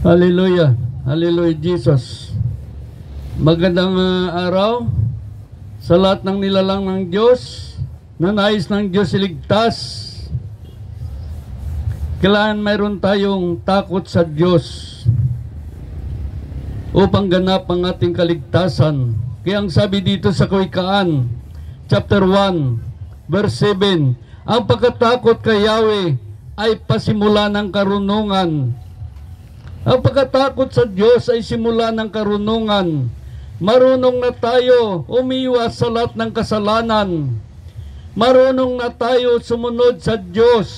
Hallelujah. Hallelujah, Jesus. Magandang araw sa lahat ng nilalang ng Diyos na nais ng Diyos iligtas. Kailangan mayroon tayong takot sa Diyos upang ganap ang ating kaligtasan. Kaya ang sabi dito sa Kawikaan, chapter 1, verse 7, ang pagkatakot kay Yahweh ay pasimula ng karunungan. Ang pagkatakot sa Diyos ay simula ng karunungan. Marunong na tayo umiwas sa lahat ng kasalanan. Marunong na tayo sumunod sa Diyos.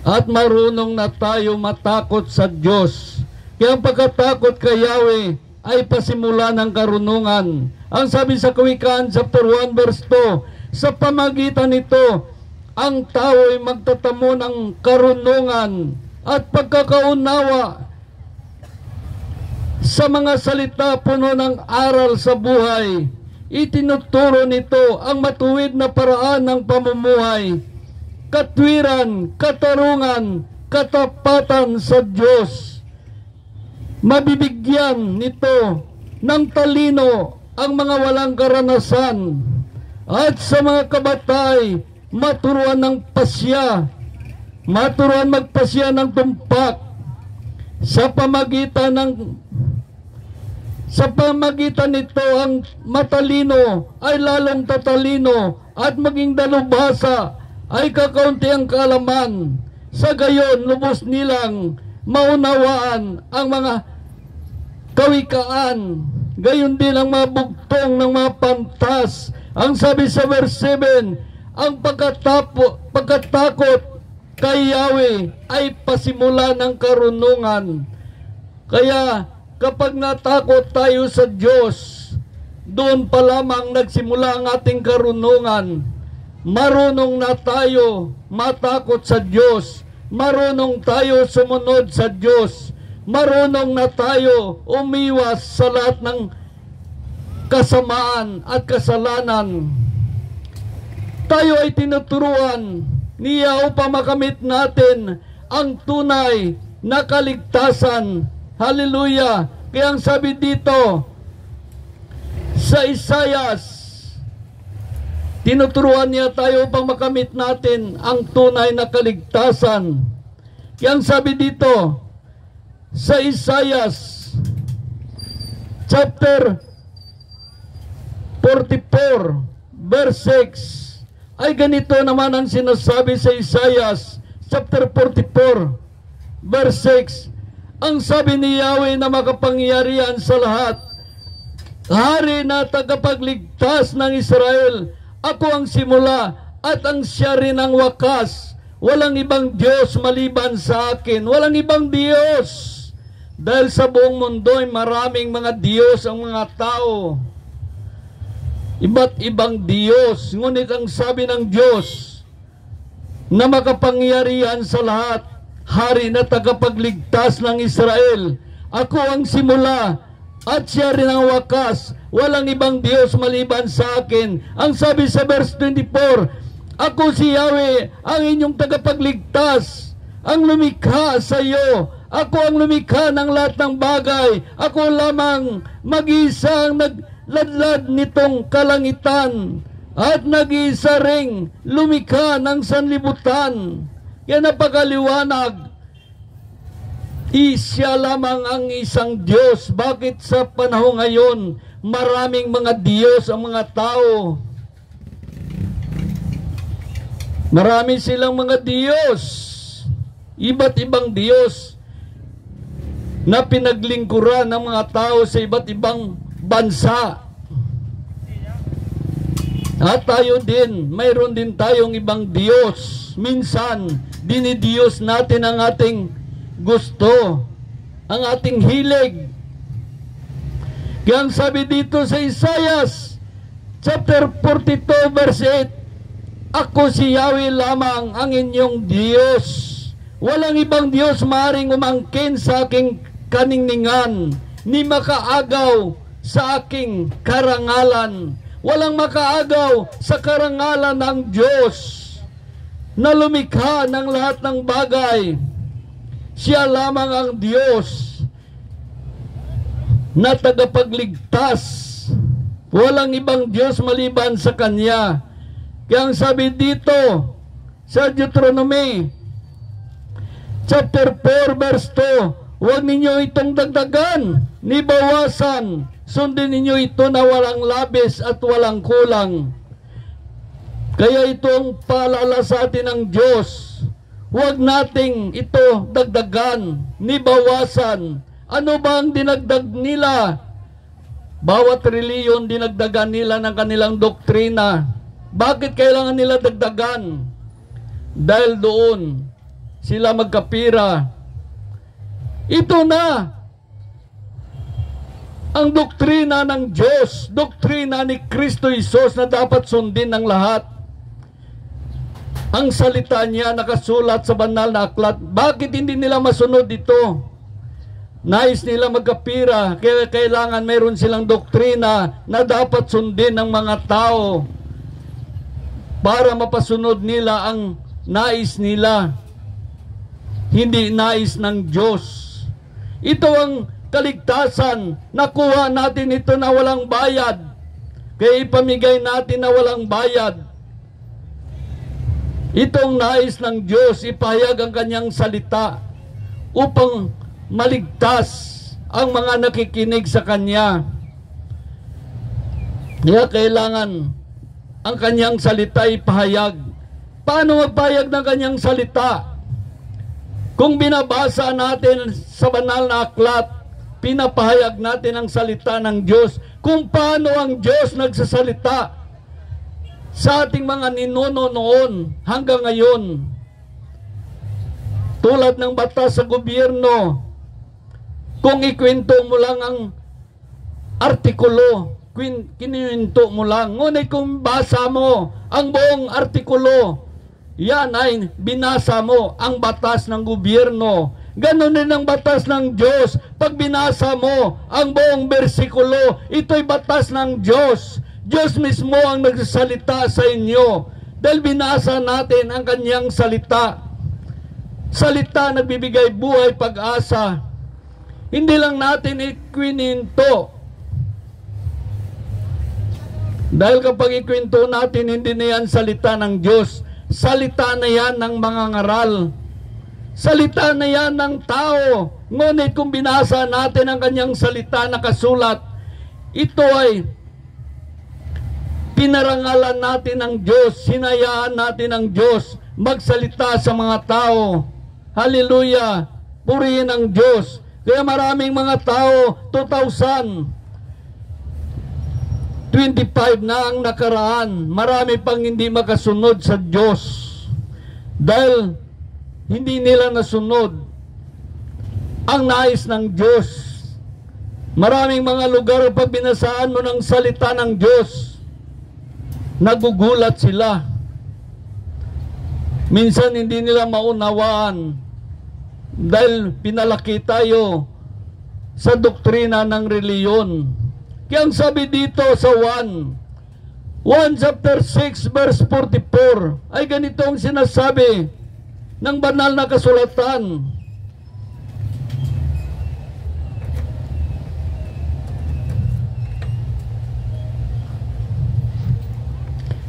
At marunong na tayo matakot sa Diyos. Kaya ang pagkatakot kay Yahweh ay pasimula ng karunungan. Ang sabi sa Kawikaan, chapter 1, verse 2, sa pamagitan nito, ang tao ay magtatamo ng karunungan at pagkakaunawa sa mga salita puno ng aral sa buhay. Itinuturo nito ang matuwid na paraan ng pamumuhay, katwiran, katarungan, katapatan sa Diyos. Mabibigyan nito ng talino ang mga walang karanasan, at sa mga kabatay maturuan ng pasya, maturuan magpasya ng tumpak. Sa pamagitan nito, ang matalino ay lalong tatalino, at maging dalubhasa ay kakaunti ang kaalaman. Sa gayon, lubos nilang maunawaan ang mga kawikaan, gayon din ang mga bugtong ng mga pantas. Ang sabi sa verse 7, ang pagkatakot kay Yahweh ay pasimula ng karunungan. Kaya kapag natakot tayo sa Diyos, doon pa lamang nagsimula ang ating karunungan. Marunong na tayo matakot sa Diyos. Marunong tayo sumunod sa Diyos. Marunong na tayo umiwas sa lahat ng kasamaan at kasalanan. Tayo ay tinuturuan niya upang makamit natin ang tunay na kaligtasan. Hallelujah! Kaya ang sabi dito sa Isaias, tinuturuan niya tayo upang makamit natin ang tunay na kaligtasan. Kaya ang sabi dito sa Isaias chapter 44 verse 6, ay ganito naman ang sinasabi sa Isaias chapter 44 verse 6. Ang sabi ni Yahweh na makapangyarihan sa lahat, Hari na tagapagligtas ng Israel, ako ang simula at ang siya rin ang wakas. Walang ibang Diyos maliban sa akin, walang ibang Diyos. Dahil sa buong mundo ay maraming mga Diyos ang mga tao, iba't ibang Diyos. Ngunit ang sabi ng Diyos na makapangyarihan sa lahat, Hari na tagapagligtas ng Israel, ako ang simula at siya rin ang wakas. Walang ibang Diyos maliban sa akin. Ang sabi sa verse 24, ako si Yahweh, ang inyong tagapagligtas, ang lumikha sa iyo. Ako ang lumikha ng lahat ng bagay. Ako lamang mag-isang nagladlad nitong kalangitan, at nag-iisa ring lumikha ng sanlibutan. Kaya napakaliwanag, siya lamang ang isang Diyos. Bakit sa panahon ngayon maraming mga Diyos ang mga tao? Marami silang mga Diyos, iba't ibang Diyos na pinaglingkuran ng mga tao sa iba't ibang bansa. At tayo din, mayroon din tayong ibang Diyos. Minsan, dinidiyos natin ang ating gusto, ang ating hilig. Kaya ang sabi dito sa Isaias chapter 42 verse 8, ako si Yahweh lamang ang inyong Diyos. Walang ibang Diyos maaaring umangkin sa aking kaningningan, ni makaagaw sa aking karangalan. Walang makaagaw sa karangalan ng Diyos na lumikha ng lahat ng bagay. Siya lamang ang Diyos na tagapagligtas. Walang ibang Diyos maliban sa Kanya. Kaya ang sabi dito sa Deuteronomy chapter 4 verse 2, huwag ninyo itong dagdagan ni bawasan, sundin ninyo ito na walang labis at walang kulang. Kaya ito ang paalala sa atin ng Diyos. Huwag nating ito dagdagan ni bawasan. Ano ba ang dinagdag nila? Bawat reliyon dinagdagan nila ng kanilang doktrina. Bakit kailangan nila dagdagan? Dahil doon sila magkapira. Ito na ang doktrina ng Diyos, doktrina ni Kristo Jesus na dapat sundin ng lahat. Ang salita niya nakasulat sa banal na aklat. Bakit hindi nila masunod ito? Nais nila magkapira, kaya kailangan mayroon silang doktrina na dapat sundin ng mga tao para mapasunod nila ang nais nila, hindi nais ng Diyos. Ito ang kaligtasan. Nakuha natin ito na walang bayad, kaya ipamigay natin na walang bayad. Itong nais ng Diyos, ipahayag ang kanyang salita upang maligtas ang mga nakikinig sa Kanya. Kaya kailangan ang kanyang salita ipahayag. Paano magpahayag ng kanyang salita? Kung binabasa natin sa banal na aklat, pinapahayag natin ang salita ng Diyos. Kung paano ang Diyos nagsasalita sa ating mga ninuno noon hanggang ngayon. Tulad ng batas sa gobyerno, kung ikwento mo lang ang artikulo, kinuwento mo lang. Ngunit kung basa mo ang buong artikulo, yan ay binasa mo ang batas ng gobyerno. Ganon din ang batas ng Diyos. Pag binasa mo ang buong bersikulo, ito'y batas ng Diyos. Diyos mismo ang nagsasalita sa inyo dahil binasa natin ang kanyang salita. Salita nagbibigay buhay, pag-asa. Hindi lang natin ikwininto. Dahil kapag ikwento natin, hindi na yan salita ng Diyos. Salita na yan ng mga ngaral. Salita na yan ng tao. Ngunit kung binasa natin ang kanyang salita na kasulat, ito ay pinarangalan natin ng Diyos, sinayaan natin ng Diyos magsalita sa mga tao. Hallelujah! Purihin ang Diyos. Kaya maraming mga tao, 2025 na ang nakaraan, marami pang hindi makasunod sa Diyos. Dahil hindi nila nasunod ang nais ng Diyos. Maraming mga lugar pag binasaan mo ng salita ng Diyos, nagugulat sila. Minsan hindi nila maunawaan dahil pinalaki tayo sa doktrina ng reliyon. Kaya ang sabi dito sa 1 chapter 6 verse 44 ay ganito ang sinasabi ng banal na kasulatan.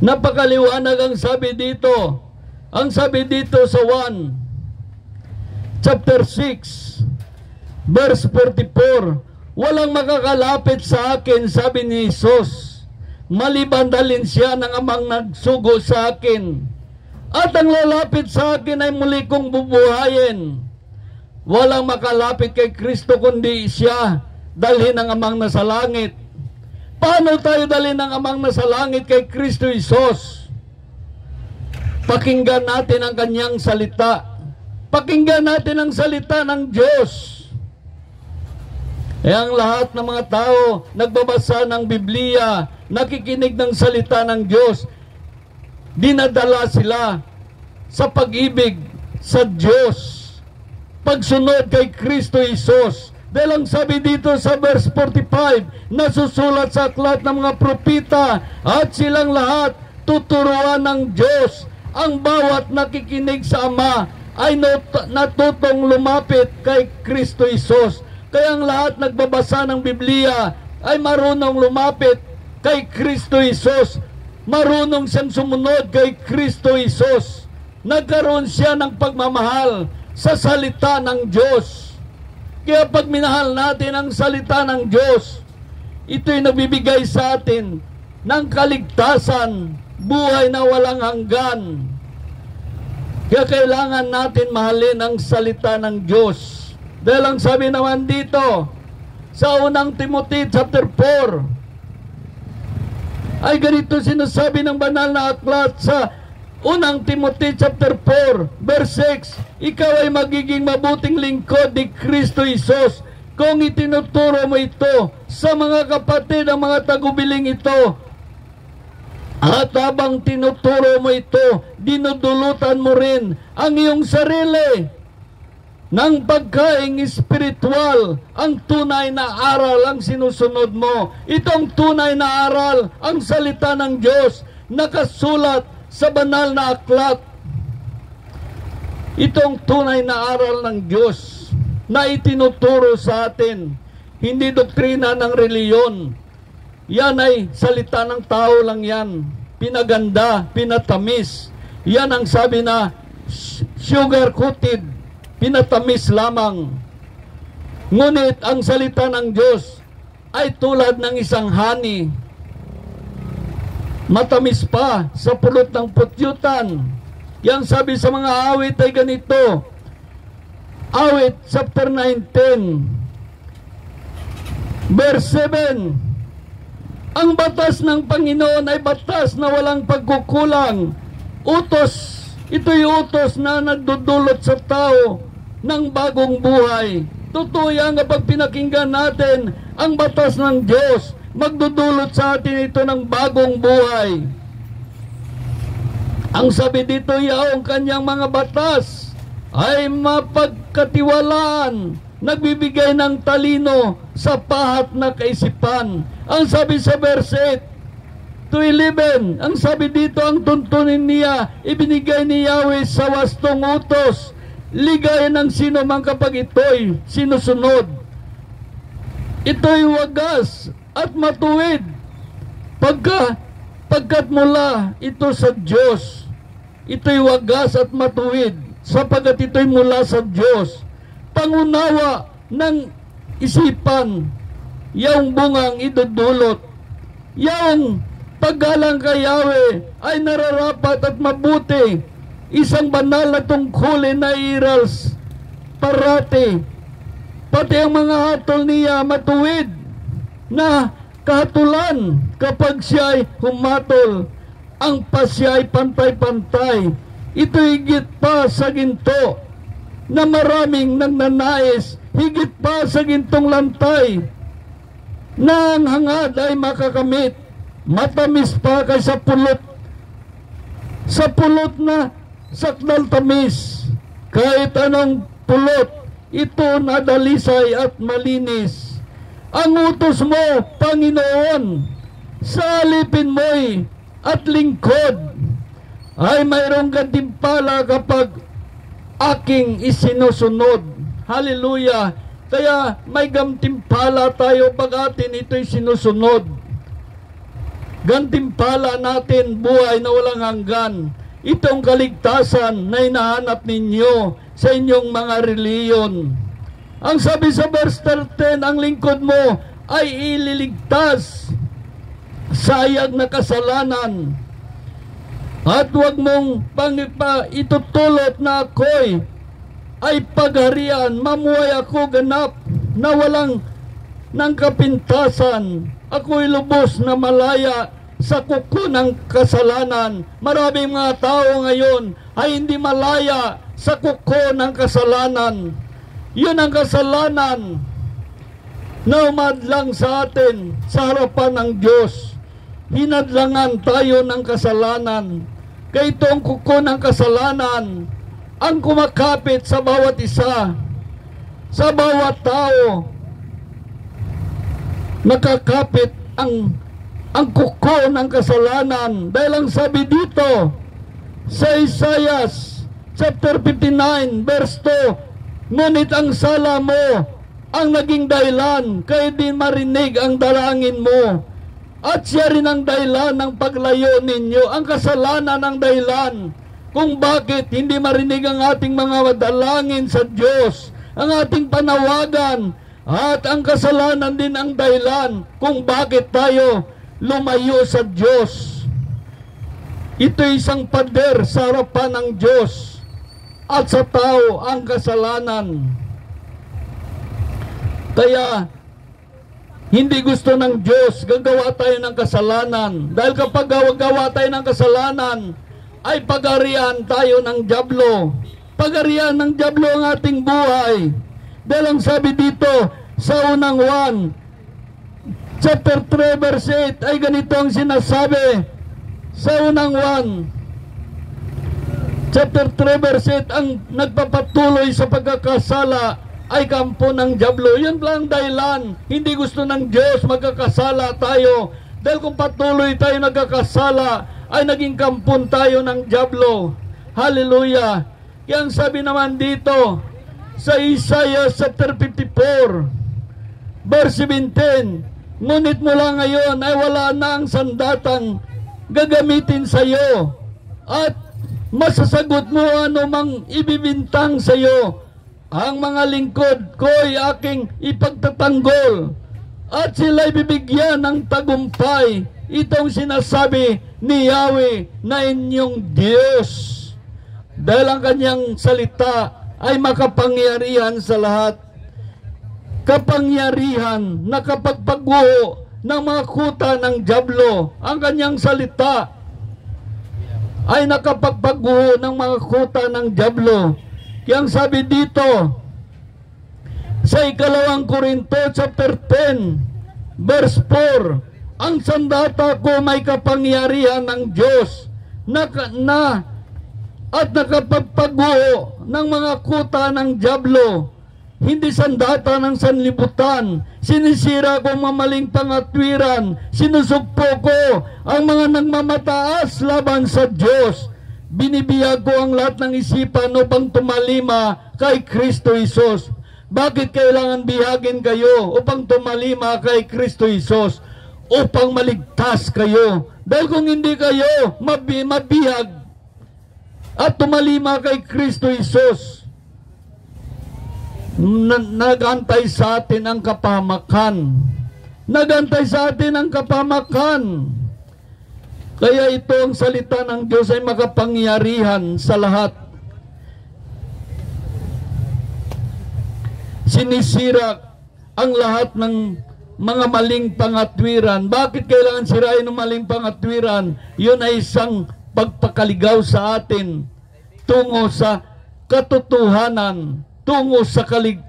Napakaliwanag ang sabi dito. Ang sabi dito sa 1 chapter 6 verse 44, walang makakalapit sa akin, sabi ni Jesus, maliban dalhin siya ng amang nagsugo sa akin. At ang lalapit sa akin ay muli kong bubuhayin. Walang makalapit kay Kristo kundi siya dalhin ng amang nasa langit. Paano tayo dalhin ng amang nasa langit kay Kristo Jesus? Pakinggan natin ang kanyang salita. Pakinggan natin ang salita ng Diyos. Ang lahat ng mga tao nagbabasa ng Biblia, nakikinig ng salita ng Diyos, dinadala sila sa pag-ibig sa Diyos, pagsunod kay Kristo Jesus. Dahil ang sabi dito sa verse 45, nasusulat sa aklat ng mga propita at silang lahat tuturuan ng Diyos. Ang bawat nakikinig sa Ama ay natutong lumapit kay Kristo Isus. Kaya ang lahat nagbabasa ng Biblia ay marunong lumapit kay Kristo Isus. Marunong siyang sumunod kay Kristo Isus. Nagkaroon siya ng pagmamahal sa salita ng Diyos. Kaya pag minahal natin ang salita ng Diyos, ito'y nagbibigay sa atin ng kaligtasan, buhay na walang hanggan. Kaya kailangan natin mahalin ang salita ng Diyos. Dahil ang sabi naman dito, sa unang Timothy chapter 4, ay ganito sinasabi ng banal na aklat sa unang Timothy chapter 4, verse 6, ikaw ay magiging mabuting lingkod ni Kristo Isus kung itinuturo mo ito sa mga kapatid ng mga tagubiling ito. At habang tinuturo mo ito, dinudulutan mo rin ang iyong sarili ng pagkaing espiritual. Ang tunay na aral ang sinusunod mo. Itong tunay na aral, ang salita ng Diyos, nakasulat sa banal na aklat. Itong tunay na aral ng Diyos na itinuturo sa atin, hindi doktrina ng reliyon. Yan ay salita ng tao lang yan. Pinaganda, pinatamis. Yan ang sabi na sugar-coated, pinatamis lamang. Ngunit ang salita ng Diyos ay tulad ng isang honey. Matamis pa sa pulot ng putyutan. Yan sabi sa mga awit ay ganito. Awit chapter 19, verse 7. Ang batas ng Panginoon ay batas na walang pagkukulang. Utos, ito'y utos na nagdudulot sa tao ng bagong buhay. Totoo yan kapag pinakinggan natin ang batas ng Diyos, magdudulot sa atin ito ng bagong buhay. Ang sabi dito, ang kanyang mga batas ay mapagkatiwalaan, nagbibigay ng talino sa pahat na kaisipan. Ang sabi sa verse 8 to 11, ang sabi dito, ang tuntunin niya, ibinigay ni Yahweh sa wastong utos, ligayan ng sino man kapag ito'y sinusunod. Ito'y wagas at matuwid, pagkat mula ito sa Diyos. Ito'y wagas at matuwid, sapagkat ito'y mula sa Diyos. Pangunawa ng isipan, yung bungang idudulot. Yung paggalang kay Yahweh ay nararapat at mabuti. Isang banal na tungkulin na irals parati. Pati ang mga hatol niya matuwid na kahatulan kapag siya ay humatol. Ang pasya ay pantay-pantay. Ito higit pa sa ginto na maraming nagnanais, higit pa sa gintong lantay na ang hangad ay makakamit. Matamis pa kaysa pulot, sa pulot na sakdal tamis. Kahit anong pulot, ito nadalisay at malinis. Ang utos mo, Panginoon, sa alipin mo'y at lingkod ay mayroong gantimpala kapag aking isinusunod. Hallelujah! Kaya may gantimpala tayo pag atin ito'y sinusunod. Gantimpala natin buhay na walang hanggan. Itong kaligtasan na hinahanap ninyo sa inyong mga reliyon. Ang sabi sa verse 13, ang lingkod mo ay ililigtas sayag na kasalanan. At huwag mong itutulot na ako'y ay pagharian, mamuhay ako ganap na walang ng kapintasan. Ako'y lubos na malaya sa kuko ng kasalanan. Maraming mga tao ngayon ay hindi malaya sa kuko ng kasalanan. Yun ang kasalanan na umadlang sa atin sa harapan ng Diyos. Hinadlangan tayo ng kasalanan. Kaya itong kuko ng kasalanan ang kumakapit sa bawat isa, sa bawat tao. Nakakapit ang kuko ng kasalanan. Dahil ang sabi dito sa Isaiah chapter 59, verse 2, ngunit ang sala mo ang naging dahilan, kaya di marinig ang dalangin mo. At siya rin ang dahilan ng paglayo ninyo. Ang kasalanan ang dahilan kung bakit hindi marinig ang ating mga dalangin sa Diyos, ang ating panawagan. At ang kasalanan din ang dahilan kung bakit tayo lumayo sa Diyos. Ito isang pader sa harapan ng Diyos at sa tao ang kasalanan. Kaya hindi gusto ng Diyos gagawa tayo ng kasalanan. Dahil kapag gawa tayo ng kasalanan, ay pag-arian tayo ng dyablo. Pag-arian ng dyablo ang ating buhay. Dahil ang sabi dito sa unang 1, chapter 3 verse 8, ay ganito ang sinasabi. Sa unang 1, chapter 3 verse 8, ang nagpapatuloy sa pagkakasala ay kampo ng dyablo. Yun lang dahilan. Hindi gusto ng Diyos magkakasala tayo. Dahil kung patuloy tayo nagkakasala, ay naging kampon tayo ng dyablo. Hallelujah. Kaya ang sabi naman dito, sa Isaiah chapter 54, verse 17, ngunit mula ngayon ay wala na ang sandatang gagamitin sa iyo, at masasagot mo anumang ibibintang sa iyo. Ang mga lingkod ko ay aking ipagtatanggol, at sila'y bibigyan ng tagumpay. Itong sinasabi ni Yahweh na inyong Diyos. Dahil ang kanyang salita ay makapangyarihan sa lahat. Kapangyarihan na kapagpagbuho ng mga kuta ng dyablo. Ang kanyang salita ay nakapagpagbuho ng mga kuta ng dyablo. Kaya ang sabi dito sa 2 Korinto chapter 10 verse 4, ang sandata ko may kapangyarihan ng Diyos at nakapagpagbuho ng mga kuta ng dyablo. Hindi sandata ng sanlibutan. Sinisira ko mamaling pangatwiran. Sinusugpo ko ang mga nagmamataas laban sa Diyos. Binibiyag ko ang lahat ng isipan upang tumalima kay Kristo Jesus. Bakit kailangan bihagin kayo? Upang tumalima kay Kristo Jesus. Upang maligtas kayo. Dahil kung hindi kayo mabihag at tumalima kay Kristo Jesus, nagantay sa atin ang kapahamakan. Nagantay sa atin ang kapahamakan. Kaya ito ang salita ng Diyos ay makapangyarihan sa lahat. Sinisira ang lahat ng mga maling pangatwiran. Bakit kailangan sirain ng maling pangatwiran? Yun ay isang pagpakaligaw sa atin tungo sa katotohanan, tungo sa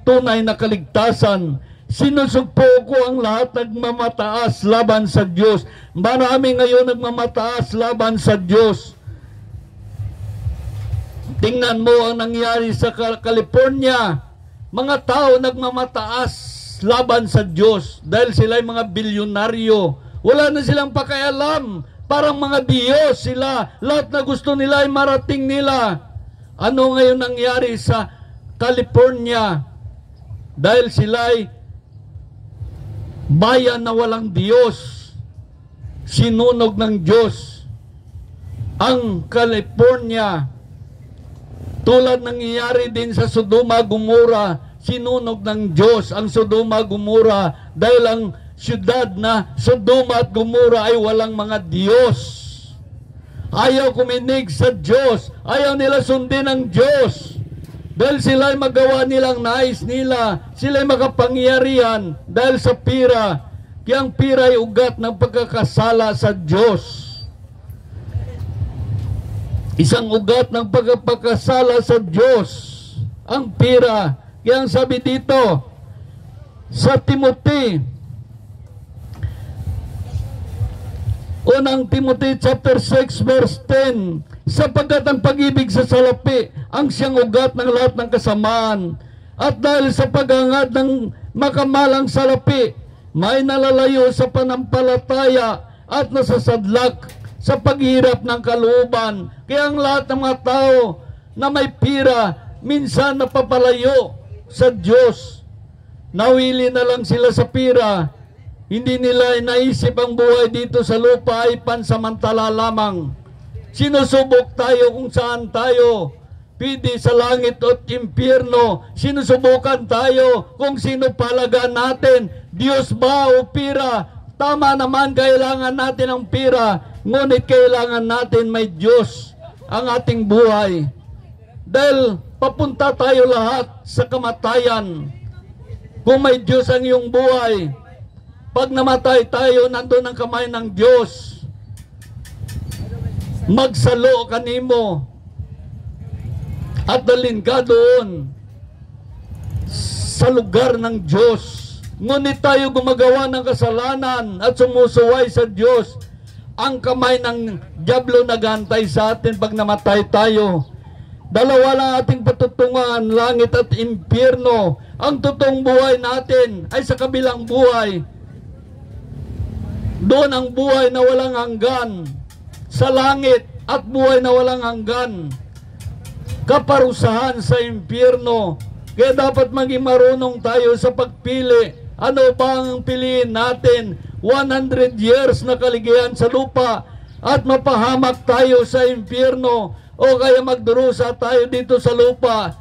tunay na kaligtasan. Sinusugpo ko ang lahat nagmamataas laban sa Diyos. Marami ngayon nagmamataas laban sa Diyos. Tingnan mo ang nangyari sa California. Mga tao nagmamataas laban sa Diyos dahil sila ay mga bilyonaryo. Wala na silang pakialam. Parang mga Diyos sila. Lahat na gusto nila ay marating nila. Ano ngayon nangyari sa California? Dahil sila ay bayan na walang Diyos, sinunog ng Diyos ang California. Tulad nangyayari din sa Sodoma Gomora, sinunog ng Diyos ang Sodoma Gomora dahil ang syudad na Sodoma at Gomora ay walang mga Diyos. Ayaw kuminig sa Diyos, ayaw nila sundin ang Diyos. Dahil sila ay magawa nilang nais nila, sila ay makapangyarihan dahil sa pira. Kaya ang pira ay ugat ng pagkakasala sa Diyos. Isang ugat ng pagkakasala sa Diyos, ang pira. Kaya ang sabi dito sa Timothy, unang Timothy chapter 6 verse 10, sapagkat ang pag-ibig sa salapi ang siyang ugat ng lahat ng kasamaan. At dahil sa paghangad ng makamalang salapi, may nalalayo sa panampalataya at nasasadlak sa paghirap ng kalooban. Kaya ang lahat ng mga tao na may pira, minsan napapalayo sa Diyos. Nawili na lang sila sa pira. Hindi nila naisip ang buhay dito sa lupa ay pansamantala lamang. Sinusubok tayo kung saan tayo pwede sa langit at impyerno. Sinusubukan tayo kung sino palaga natin, Diyos ba o pira. Tama naman, kailangan natin ang pira, ngunit kailangan natin may Diyos ang ating buhay. Dahil papunta tayo lahat sa kamatayan. Kung may Diyos ang iyong buhay, pag namatay tayo, nandun ang kamay ng Diyos. Magsalo kanimo at dalhin ka doon sa lugar ng Diyos. Ngunit tayo gumagawa ng kasalanan at sumusuway sa Diyos. Ang kamay ng dyablo nagantay sa atin pag namatay tayo. Dalawa lang ating patutungan, langit at impyerno. Ang totoong buhay natin ay sa kabilang buhay. Doon ang buhay na walang hanggan. Sa langit at buhay na walang hanggan. Kaparusahan sa impyerno. Kaya dapat maging marunong tayo sa pagpili. Ano ba ang piliin natin? 100 years na kaligayahan sa lupa at mapahamak tayo sa impyerno, o kaya magdurusa tayo dito sa lupa.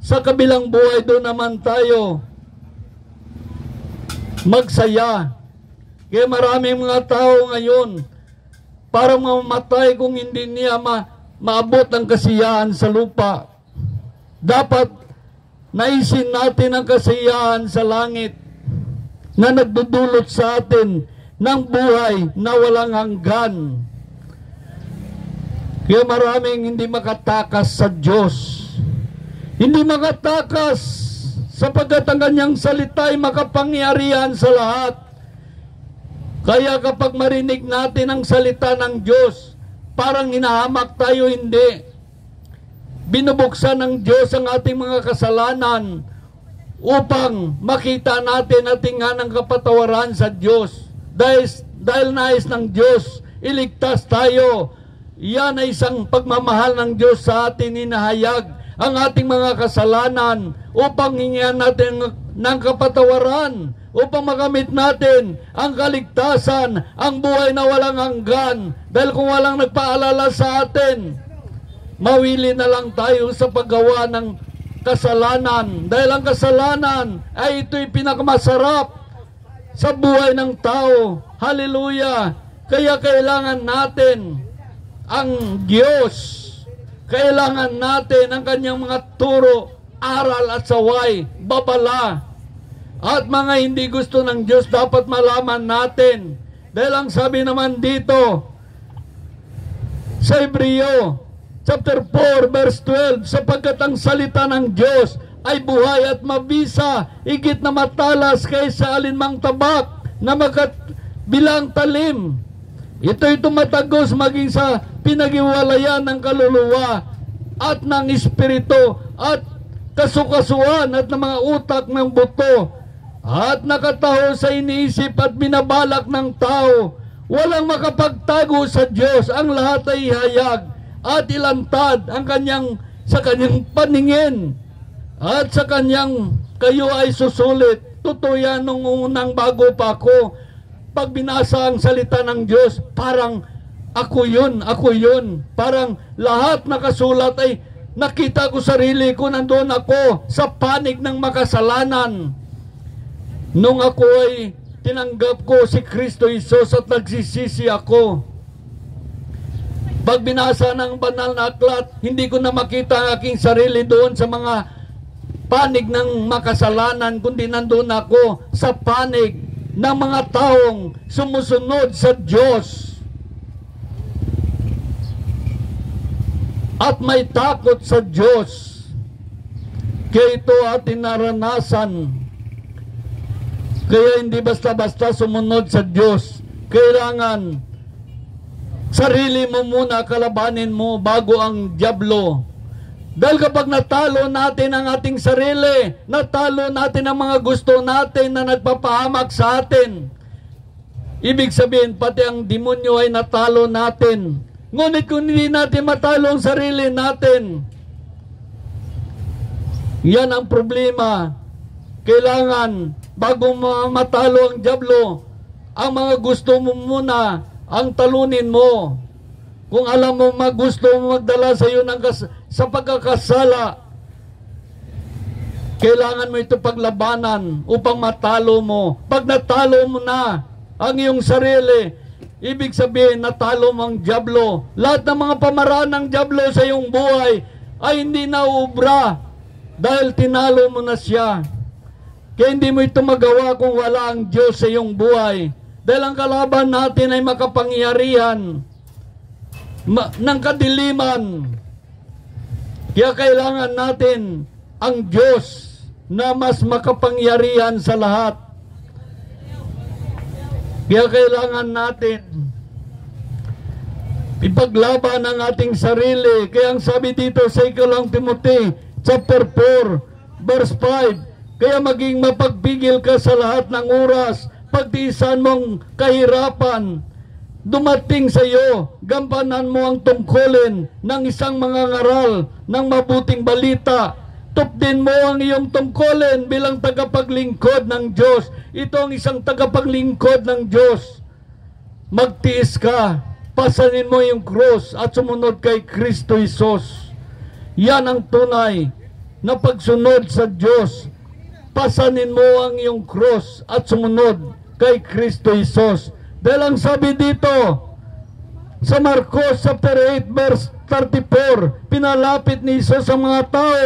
Sa kabilang buhay doon naman tayo magsaya. Kaya maraming mga tao ngayon parang mamatay kung hindi niya maabot ang kasiyahan sa lupa. Dapat naisin natin ang kasiyahan sa langit na nagdudulot sa atin ng buhay na walang hanggan. Kaya maraming hindi makatakas sa Diyos. Hindi makatakas sapagkat ang kanyang salita ay makapangyarihan sa lahat. Kaya kapag marinig natin ang salita ng Diyos, parang hinahamak tayo, hindi. Binubuksan ng Diyos ang ating mga kasalanan upang makita natin at tingnan ang kapatawaran sa Diyos. Dahil nais ng Diyos, iligtas tayo. Yan ay isang pagmamahal ng Diyos sa atin, hinahayag ang ating mga kasalanan upang hingyan natin ng kapatawaran, upang makamit natin ang kaligtasan, ang buhay na walang hanggan. Dahil kung walang nagpaalala sa atin, mawili na lang tayo sa paggawa ng kasalanan. Dahil ang kasalanan ay ito'y pinakamasarap sa buhay ng tao. Hallelujah! Kaya kailangan natin ang Diyos. Kailangan natin ang kanyang mga turo, aral at saway, babala. At mga hindi gusto ng Diyos dapat malaman natin. Dahil ang sabi naman dito sa Hebreo chapter 4 verse 12, sapagkat ang salita ng Diyos ay buhay at mabisa, higit na matalas kaysa alinmang tabak na bilang talim. Ito'y tumatagos maging sa pinaghiwalayan ng kaluluwa at ng espiritu at kasukasuan at ng mga utak ng buto, at nakataho sa iniisip at binabalak ng tao. Walang makapagtago sa Diyos. Ang lahat ay hayag at ilantad sa kanyang paningin, at sa kanyang kayo ay susulit. Totoo yan nung unang bago pa ako. Pag binasa ang salita ng Diyos, parang ako yun. Parang lahat nakasulat ay nakita ko sarili ko, nandun ako sa panig ng makasalanan. Nung ako ay tinanggap ko si Kristo Jesus at nagsisisi ako. Pag binasa ng banal na aklat, hindi ko na makita ang aking sarili doon sa mga panig ng makasalanan, kundi nandun ako sa panig ng mga taong sumusunod sa Diyos at may takot sa Diyos. Kaya ito ating naranasan. Kaya hindi basta-basta sumunod sa Diyos. Kailangan sarili mo muna kalabanin mo bago ang dyablo. Dahil kapag natalo natin ang ating sarili, natalo natin ang mga gusto natin na nagpapahamak sa atin, ibig sabihin pati ang demonyo ay natalo natin. Ngunit kung hindi natin matalo ang sarili natin, Yan ang problema. Kailangan, bago matalo ang dyablo, ang mga gusto mo muna, ang talunin mo. Kung alam mo gusto mo magdala sa iyo sa pagkakasala, kailangan mo ito paglabanan upang matalo mo. Pag natalo mo na ang iyong sarili, ibig sabihin natalo mo ang dyablo. Lahat ng mga pamaraan ng dyablo sa iyong buhay ay hindi na uubra dahil tinalo mo na siya. Kaya hindi mo ito magawa kung wala ang Diyos sa iyong buhay. Dahil ang kalaban natin ay makapangyarihan ng kadiliman. Kaya kailangan natin ang Diyos na mas makapangyarihan sa lahat. Kaya kailangan natin ipaglaban ang ating sarili. Kaya ang sabi dito sa 2 Timothy chapter 4 verse 5, kaya maging mapagpigil ka sa lahat ng oras, pagtiisan mong kahirapan dumating sa iyo, gampanan mo ang tungkulin ng isang mangangaral ng mabuting balita. Tupdin mo ang iyong tungkulin bilang tagapaglingkod ng Diyos. Ito ang isang tagapaglingkod ng Diyos. Magtiis ka, pasanin mo yung krus at sumunod kay Kristo Jesus. Yan ang tunay na pagsunod sa Diyos. Pasanin mo ang iyong krus at sumunod kay Kristo Jesus. Dahil ang sabi dito sa Marcos chapter 8 verse 34, pinalapit ni Jesus sa mga tao,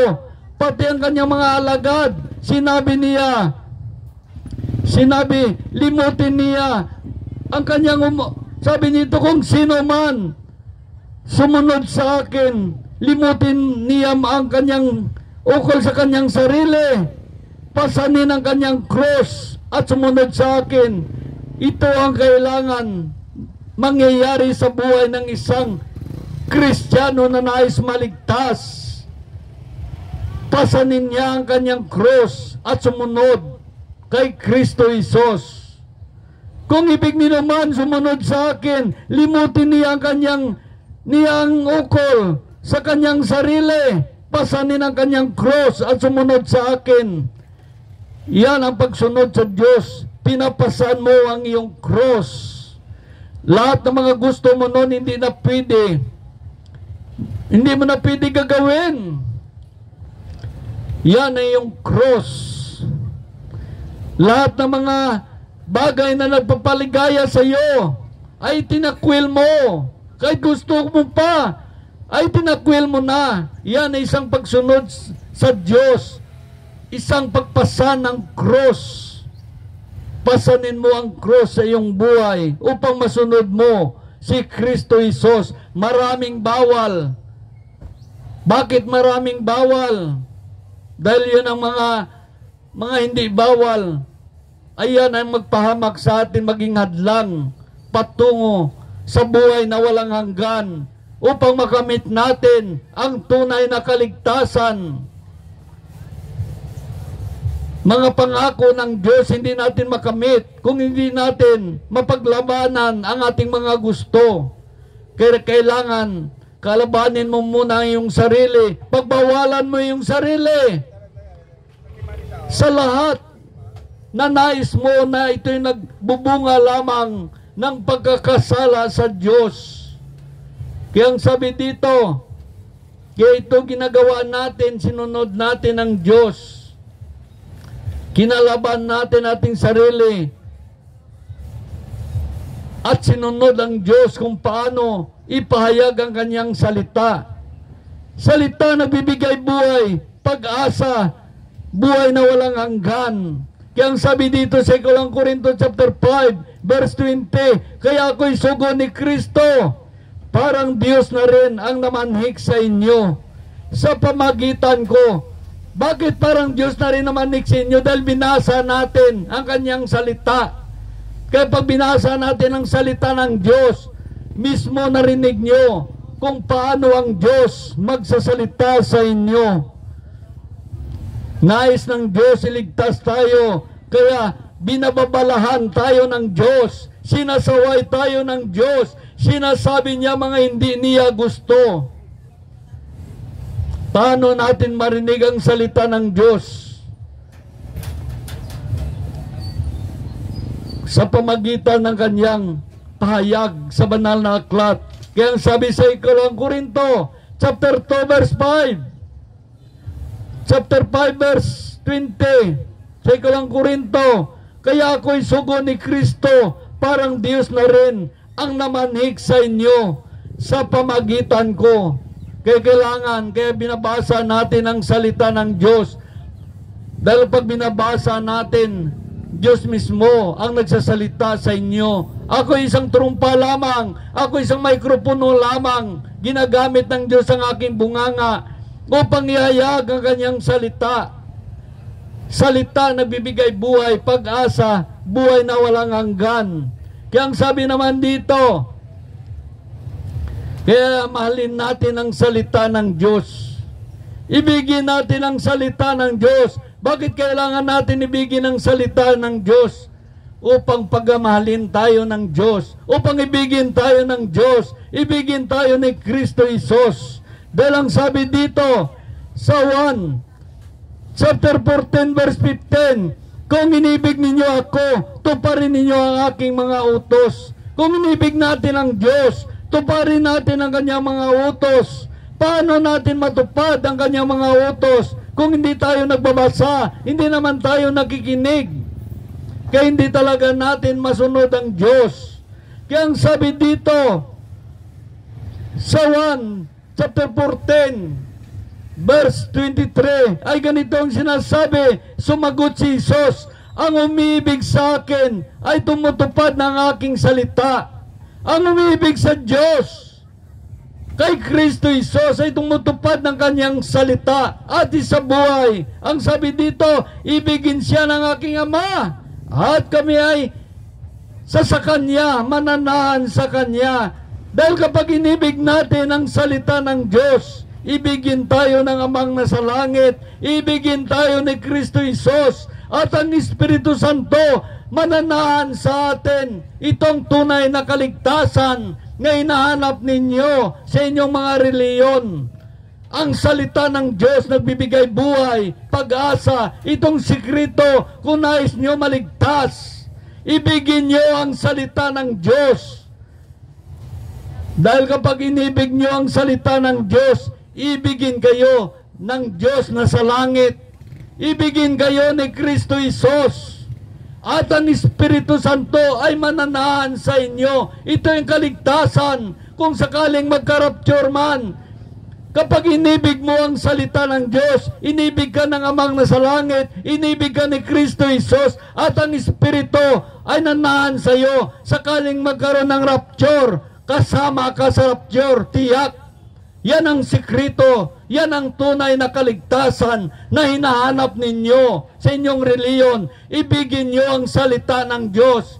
pati ang kanyang mga alagad. Limutin niya ang kanyang sabi nito, kung sino man sumunod sa akin, limutin niya ang kanyang ukol sa kanyang sarili, pasanin ang kanyang cross at sumunod sa akin. Ito ang kailangan mangyayari sa buhay ng isang Kristiyano na nais maligtas. Pasanin niya ang kanyang cross at sumunod kay Kristo Jesus. Kung ibig niya naman sumunod sa akin, limutin niya ang niyang ukol sa kanyang sarili, pasanin ang kanyang cross at sumunod sa akin. Yan ang pagsunod sa Diyos. Pinapasan mo ang iyong cross. Lahat ng mga gusto mo noon hindi na pwede. Hindi mo na pwede gagawin. Yan ay yung cross. Lahat ng mga bagay na nagpapaligaya sa iyo ay tinakwil mo. Kahit gusto mo pa, ay tinakwil mo na. Yan ay isang pagsunod sa Diyos. Isang pagpasan ng cross. Pasanin mo ang cross sa iyong buhay upang masunod mo si Kristo Jesus. Maraming bawal. Bakit maraming bawal? Dahil yun ang mga hindi bawal. Ayan ang magpahamak sa atin, maging hadlang patungo sa buhay na walang hanggan upang makamit natin ang tunay na kaligtasan. Mga pangako ng Diyos hindi natin makamit kung hindi natin mapaglabanan ang ating mga gusto. Kaya kailangan kalabanin mo muna yung sarili. Pagbawalan mo yung sarili sa lahat na nais mo na ito'y nagbubunga lamang ng pagkakasala sa Diyos. Kaya ang sabi dito, kaya ito ginagawa natin, sinunod natin ang Diyos. Kinalaban natin ating sarili at sinunod ang Diyos kung paano ipahayag ang kanyang salita. Salita na bibigay buhay, pag-asa, buhay na walang hanggan. Kaya ang sabi dito sa 2 Corinto chapter 5 verse 20, kaya ako'y sugo ni Kristo, parang Diyos na rin ang namanhik sa inyo sa pamagitan ko. Bakit parang Diyos na rin naman sa inyo? Dahil binasa natin ang kanyang salita. Kaya pag binasa natin ang salita ng Diyos, mismo narinig nyo kung paano ang Diyos magsasalita sa inyo. Nais ng Diyos iligtas tayo, kaya binababalahan tayo ng Diyos, sinasaway tayo ng Diyos, sinasabi niya mga hindi niya gusto. Paano natin marinig ang salita ng Diyos? Sa pamagitan ng kanyang pahayag sa banal na aklat. Kaya ang sabi sa Ikalawang Korinto, chapter 2 verse 5, chapter 5 verse 20, sa Ikalawang Korinto, kaya ako'y sugo ni Kristo, parang Diyos na rin ang namanhik sa inyo sa pamagitan ko. Kaya kaya binabasa natin ang salita ng Diyos. Dahil pag binabasa natin, Diyos mismo ang nagsasalita sa inyo. Ako isang trumpa lamang, ako isang mikropono lamang, ginagamit ng Diyos ang aking bunganga upang ihayag ang kanyang salita. Salita na bibigay buhay, pag-asa, buhay na walang hanggan. Kaya ang sabi naman dito, kaya mahalin natin ang salita ng Diyos. Ibigin natin ang salita ng Diyos. Bakit kailangan natin ibigin ang salita ng Diyos? Upang pagmahalin tayo ng Diyos. Upang ibigin tayo ng Diyos. Ibigin tayo ni Kristo Isos. Dahil ang sabi dito sa 1, chapter 14 verse 15, kung inibig ninyo ako, tuparin ninyo ang aking mga utos. Kung inibig natin ang Diyos, tuparin natin ang kanyang mga utos. Paano natin matupad ang kanyang mga utos kung hindi tayo nagbabasa, hindi naman tayo nakikinig? Kaya hindi talaga natin masunod ang Diyos. Kaya ang sabi dito sa 1, chapter 14, verse 23, ay ganito ang sinasabi, sumagot si Jesus, ang umiibig sa akin ay tumutupad ng aking salita. Ang umiibig sa Diyos, kay Kristo Isos, ay tumutupad ng kanyang salita at sa buhay. Ang sabi dito, ibigin siya ng aking Ama at kami ay sa Kanya, mananahan sa Kanya. Dahil kapag inibig natin ang salita ng Diyos, ibigin tayo ng Amang nasa langit, ibigin tayo ni Kristo Isos, at ang Espiritu Santo mananahan sa atin itong tunay na kaligtasan na hinahanap ninyo sa inyong mga reliyon. Ang salita ng Diyos nagbibigay buhay, pag-asa, itong sikreto kung nais nyo maligtas. Ibigin nyo ang salita ng Diyos. Dahil kapag inibig nyo ang salita ng Diyos, ibigin kayo ng Diyos na sa langit. Ibigin kayo ni Kristo Isos. At ang Espiritu Santo ay mananahan sa inyo. Ito yung kaligtasan kung sakaling magka-rapture man. Kapag inibig mo ang salita ng Diyos, inibig ka ng Amang nasa langit, inibig ka ni Kristo Isos, at ang Espiritu ay nanahan sa iyo. Sakaling magkaroon ng rapture, kasama ka sa rapture, tiyak. Yan ang sikreto, yan ang tunay na kaligtasan na hinahanap ninyo sa inyong reliyon. Ibigin nyo ang salita ng Diyos.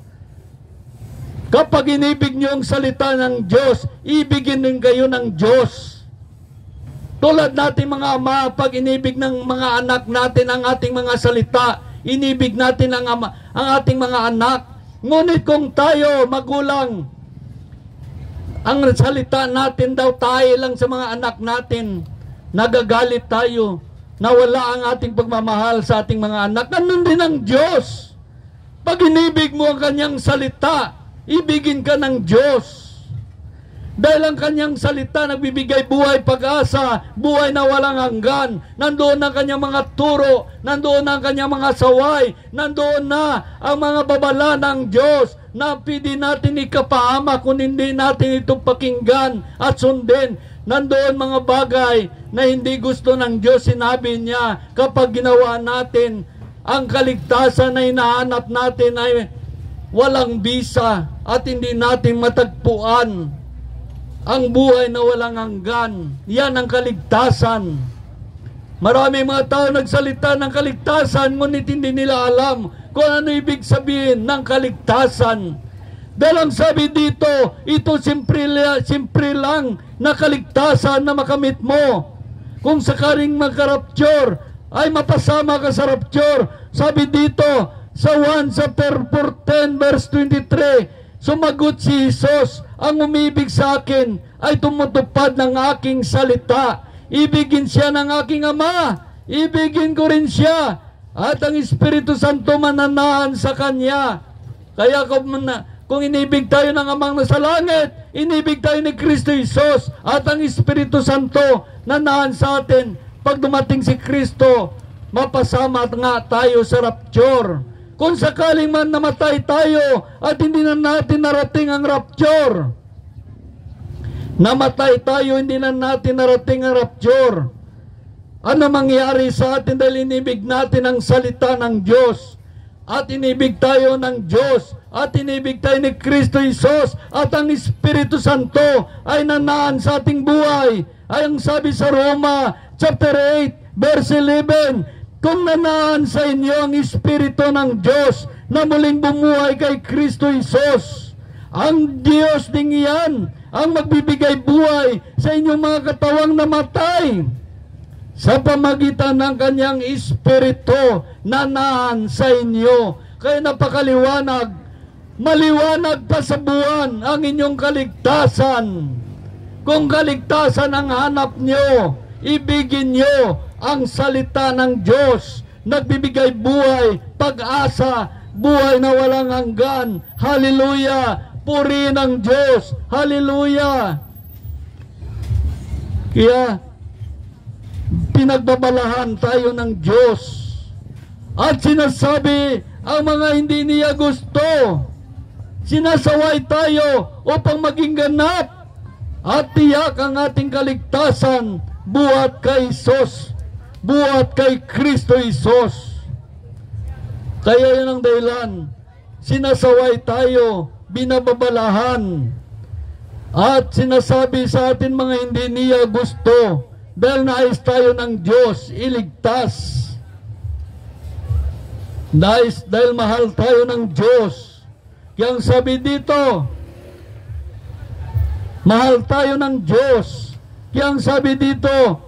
Kapag inibig nyo ang salita ng Diyos, ibigin din kayo ng Diyos. Tulad natin mga ama, pag inibig ng mga anak natin ang ating mga salita, inibig natin ang ating mga anak. Ngunit kung tayo, magulang, ang salita natin daw tayo lang sa mga anak natin, nagagalit tayo, nawala ang ating pagmamahal sa ating mga anak. Ganun din ang Diyos. Pag inibig mo ang kanyang salita, ibigin ka ng Diyos. Dahil ang kanyang salita nagbibigay buhay, pag-asa, buhay na walang hanggan. Nandoon ang kanyang mga turo, nandoon ang kanyang mga saway, nandoon na ang mga babala ng Diyos na pwede natin ikapahama kung hindi natin ito pakinggan at sundin. Nandoon mga bagay na hindi gusto ng Diyos, sinabi niya, kapag ginawa natin, ang kaligtasan na hinahanap natin ay walang bisa at hindi natin matagpuan ang buhay na walang hanggan. Yan ang kaligtasan. Marami mga tao nagsalita ng kaligtasan, ngunit hindi nila alam kung ano ibig sabihin ng kaligtasan. Dahil ang sabi dito, ito simple lang na kaligtasan na makamit mo. Kung sakaring magka-rapture, ay mapasama ka sa rapture. Sabi dito, sa 1 chapter 14 verse 23, sumagot si Jesus, ang umibig sa akin ay tumutupad ng aking salita. ibigin siya ng aking Ama, ibigin ko rin siya, at ang Espiritu Santo mananahan sa kanya. Kaya kung inibig tayo ng Amang nasa langit, inibig tayo ni Kristo Jesus, at ang Espiritu Santo nanahan sa atin. Pag dumating si Kristo, mapasama nga tayo sa rapture. Kung sakaling man namatay tayo at hindi na natin narating ang rapture, namatay tayo, hindi na natin narating ang rapture, ano mangyari sa atin dahil inibig natin ang salita ng Diyos, at inibig tayo ng Diyos, at inibig tayo ni Kristo Jesus, at ang Espiritu Santo ay nanaan sa ating buhay. Ay ang sabi sa Roma chapter 8 verse 11, kung nanaan sa inyo ang Espiritu ng Diyos na muling bumuhay kay Kristo Jesus, ang Diyos ding iyan ang magbibigay buhay sa inyong mga katawang namatay sa pamagitan ng kanyang Espiritu na naan sa inyo. Kaya napakaliwanag, maliwanag pa sa buwan ang inyong kaligtasan. Kung kaligtasan ang hanap nyo, ibigin nyo ang salita ng Diyos, nagbibigay buhay, pag-asa, buhay na walang hanggan. Hallelujah! Purihin ang Diyos. Hallelujah! Kaya, pinagbabalahan tayo ng Diyos. At sinasabi ang mga hindi niya gusto. Sinasaway tayo upang maging ganap at tiyak ang ating kaligtasan buhat kay Isos, buhat kay Kristo Isos. Kaya yan ang dahilan, sinasaway tayo, binababalahan, at sinasabi sa atin mga hindi niya gusto, dahil nais tayo ng Diyos iligtas. Dahil mahal tayo ng Diyos. Kaya ang sabi dito, mahal tayo ng Diyos. Kaya ang sabi dito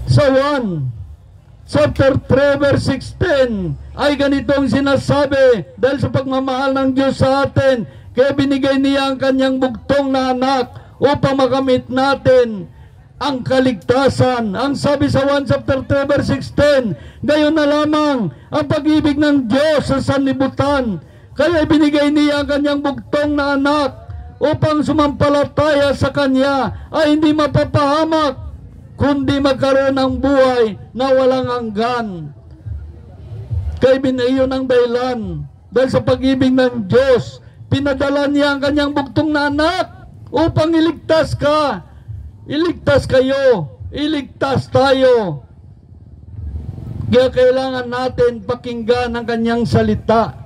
sa 1 chapter 3 verse 16 ay ganitong sinasabi, dahil sa pagmamahal ng Diyos sa atin, kaya binigay niya ang kanyang bugtong na anak upang makamit natin ang kaligtasan. Ang sabi sa 1 chapter 3 verse 16, gayon na lamang ang pag-ibig ng Diyos sa sanlibutan, kaya binigay niya ang kanyang bugtong na anak upang sumampalataya sa kanya ay hindi mapapahamak, kundi magkaroon ng buhay na walang hanggan. Kaya iyon ang dahilan, dahil sa pag-ibig ng Diyos, pinadala niya ang kanyang bugtong na anak upang iligtas ka, iligtas kayo, iligtas tayo. Kaya kailangan natin pakinggan ang kanyang salita.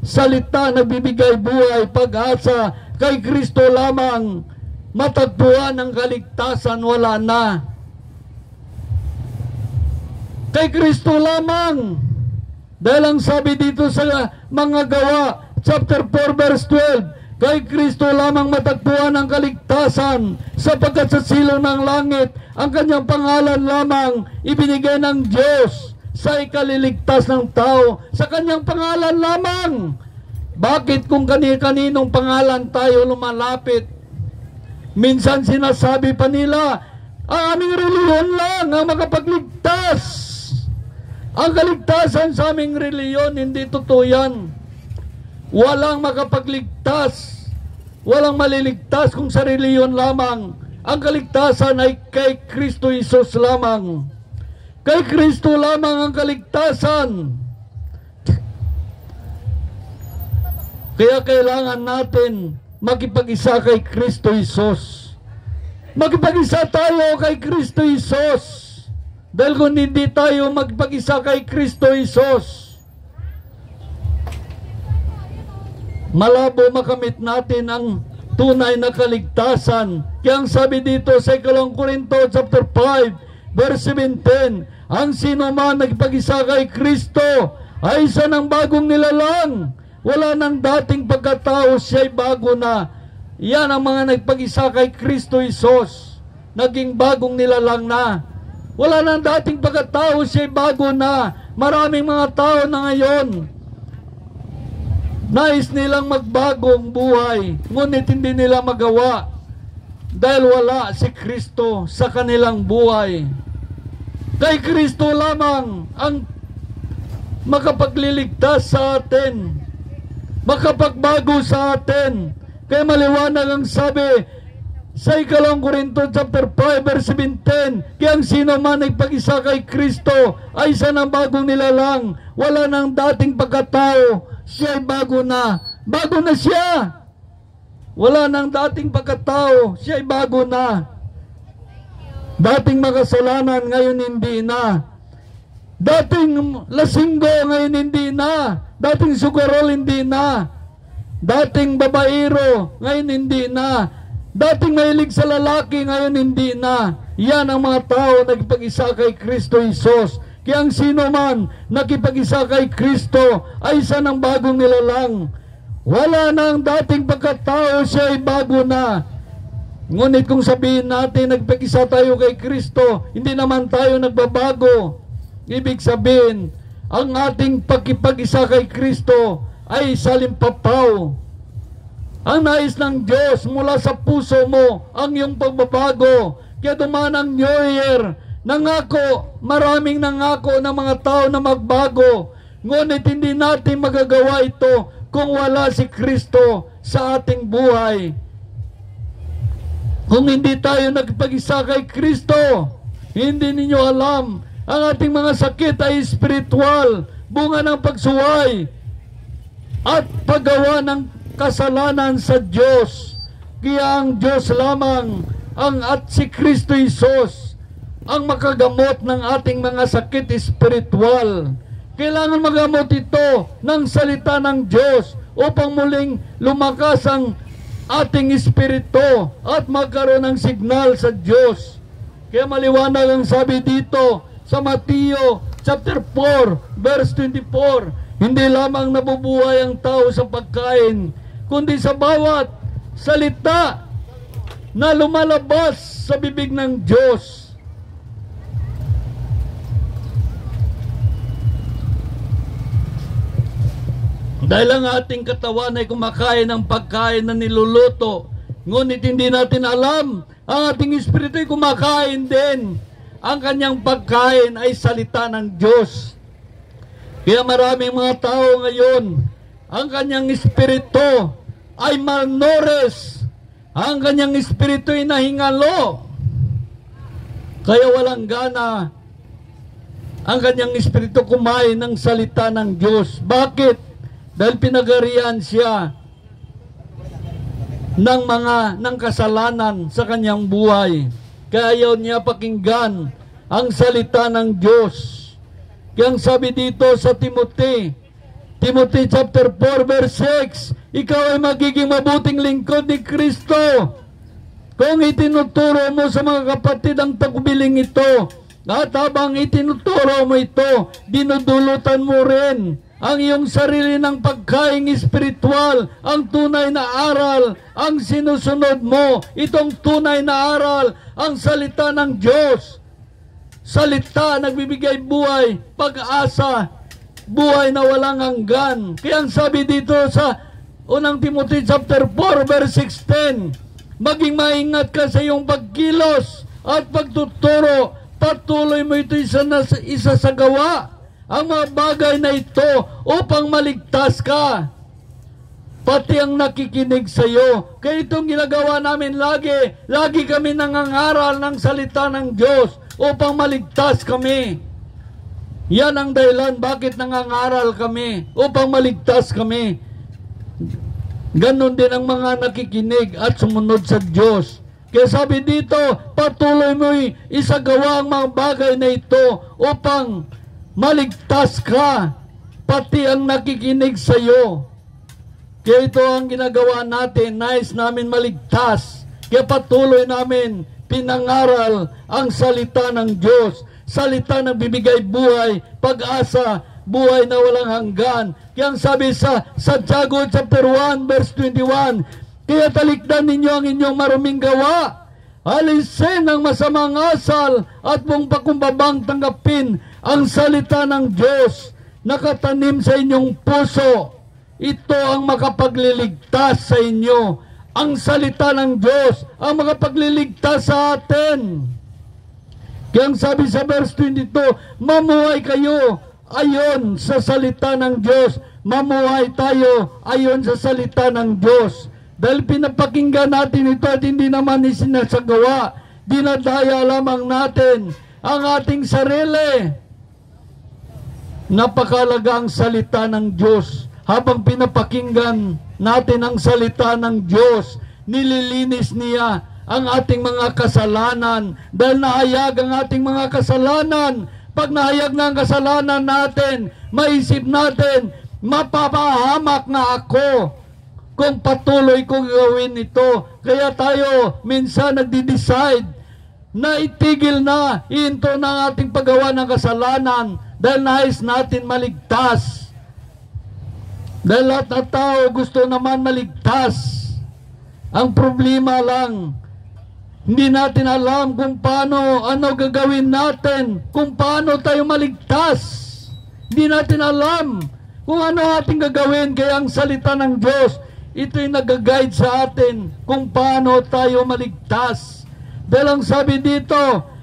Salita na bibigay buhay, pag-asa. Kay Kristo lamang matagpuan ang kaligtasan, wala na. Kay Kristo lamang. Dahil ang sabi dito sa mga Gawa, chapter 4 verse 12, kay Kristo lamang matagpuan ang kaligtasan, sapagkat sa silong ng langit, ang kanyang pangalan lamang ibinigay ng Diyos sa ikaliligtas ng tao. Sa kanyang pangalan lamang. Bakit kung kani-kaninong pangalan tayo lumalapit? Minsan sinasabi pa nila, ang aming reliyon lang ang makapagligtas. Ang kaligtasan sa aming reliyon, hindi totoo yan. Walang makapagligtas, walang maliligtas kung sa reliyon lamang. Ang kaligtasan ay kay Kristo Jesus lamang. Kay Kristo lamang ang kaligtasan. Kaya kailangan natin makipag-isa kay Kristo Jesus. Makipag-isa tayo kay Kristo Jesus. Dahil kung hindi tayo makipag-isa kay Kristo Jesus, malabo makamit natin ang tunay na kaligtasan. Kaya ang sabi dito sa 2 Corinto chapter 5 verse 17, ang sino man nagpag-isa kay Kristo ay isa ng bagong nilalang. Wala nang dating pagkatao, siya'y bago na. Yan ang mga nagpag-isa kay Kristo Jesus, naging bagong nilalang na. Wala nang dating pagkatao, siya'y bago na. Maraming mga tao na ngayon nais nilang magbagong buhay, ngunit hindi nila magawa dahil wala si Kristo sa kanilang buhay. Kay Kristo lamang ang makapagliligtas sa atin, makapagbago sa atin. Kaya maliwanag ang sabi sa 2 Corinto chapter 5 verse 17, kaya ang sino man ay pag-isa kay Kristo ay isa ng bagong nilalang. Wala nang dating pagkatao, siya ay bago na. Bago na siya. Wala nang dating pagkatao, siya ay bago na. Dating makasalanan, ngayon hindi na. Dating lasinggo, ngayon hindi na. Dating sugarol, hindi na. Dating babaero, ngayon hindi na. Dating mahilig sa lalaki, ngayon hindi na. Yan ang mga tao nagpag-isa kay Kristo Jesus. Kaya ang sino man nakipag-isa kay Kristo ay isa ng bagong nilalang. Wala nang dating pagkatao, siya ay bago na. Ngunit kung sabihin natin nagpag-isa tayo kay Kristo, hindi naman tayo nagbabago. Ibig sabihin, ang ating pagkipag-isa kay Kristo ay salimpapaw. Ang nais ng Diyos mula sa puso mo ang iyong pagbabago. Kaya dumaan ang New Year, nangako, maraming nangako ng mga tao na magbago. Ngunit hindi natin magagawa ito kung wala si Kristo sa ating buhay. Kung hindi tayo nagpag-isa kay Kristo, hindi ninyo alam, ang ating mga sakit ay spiritual, bunga ng pagsuway at paggawa ng kasalanan sa Diyos. Kaya ang Diyos lamang at si Kristo Jesus ang makagamot ng ating mga sakit spiritual. Kailangan magamot ito ng salita ng Diyos upang muling lumakas ang ating espiritu at magkaroon ng signal sa Diyos. Kaya maliwanag ang sabi dito sa Mateo chapter 4 verse 24, hindi lamang nabubuhay ang tao sa pagkain, kundi sa bawat salita na lumalabas sa bibig ng Diyos. Dahil ang ating katawan ay kumakain ng pagkain na niluluto, ngunit hindi natin alam, ang ating espiritu ay kumakain din. Ang kanyang pagkain ay salita ng Diyos. Kaya maraming mga tao ngayon, ang kanyang espiritu ay malnourished. Ang kanyang espiritu ay nahingalo. Kaya walang gana ang kanyang espiritu kumain ng salita ng Diyos. Bakit? Dahil pinagarian siya ng kasalanan sa kanyang buhay. Kaya ayaw niya pakinggan ang salita ng Diyos. Kaya ang sabi dito sa Timothy chapter 4 verse 6, ikaw ay magiging mabuting lingkod ni Kristo kung itinuturo mo sa mga kapatid ang tagubiling ito. At habang itinuturo mo ito, dinudulutan mo rin ang iyong sarili ng pagkaing espiritual, ang tunay na aral, ang sinusunod mo, itong tunay na aral, ang salita ng Diyos. Salita nagbibigay buhay, pag-asa, buhay na walang hanggan. Kaya ang sabi dito sa unang Timothy chapter 4 verse 16, maging maingat ka sa iyong pagkilos at pagtuturo, patuloy mo ito isa sa gawa. Ang mga bagay na ito upang maligtas ka, pati ang nakikinig sa iyo. Kaya itong ginagawa namin lagi kami nangangaral ng salita ng Diyos upang maligtas kami. Yan ang dahilan bakit nangangaral kami, upang maligtas kami. Ganon din ang mga nakikinig at sumunod sa Diyos. Kaya sabi dito, patuloy mo isagawa ang mga bagay na ito upang maligtas ka, pati ang nakikinig sa iyo. Kaya ito ang ginagawa natin, nais namin maligtas. Kaya patuloy namin pinangaral ang salita ng Diyos, salita na bibigay buhay, pag-asa, buhay na walang hanggan. Kaya ang sabi sa Santiago chapter 1 verse 21, kaya talikdan ninyo ang inyong maruming gawa, alisin ang masamang asal at buong pakumbabang tanggapin ang salita ng Diyos nakatanim sa inyong puso. Ito ang makapagliligtas sa inyo ang salita ng Diyos ang makapagliligtas sa atin. Kaya ang sabi sa verse 22, mamuhay kayo ayon sa salita ng Diyos. Mamuhay tayo ayon sa salita ng Diyos. Dahil pinapakinggan natin ito at hindi naman isinasagawa, dinadaya lamang natin ang ating sarili. Napakalaga ang salita ng Diyos. Habang pinapakinggan natin ang salita ng Diyos, nililinis niya ang ating mga kasalanan. Dahil nahayag ang ating mga kasalanan. Pag nahayag na ang kasalanan natin, maisip natin, mapapahamak na ako kung patuloy kong gawin ito. Kaya tayo minsan nagdi-decide na itigil na, ihinto na ang ating paggawa ng kasalanan dahil nais natin maligtas. Dahil lahat na tao gusto naman maligtas. Ang problema lang, hindi natin alam kung paano, ano gagawin natin, kung paano tayo maligtas. Hindi natin alam kung ano ating gagawin. Kaya ang salita ng Diyos, ito'y nag-guide sa atin kung paano tayo maligtas. Dahil ang sabi dito,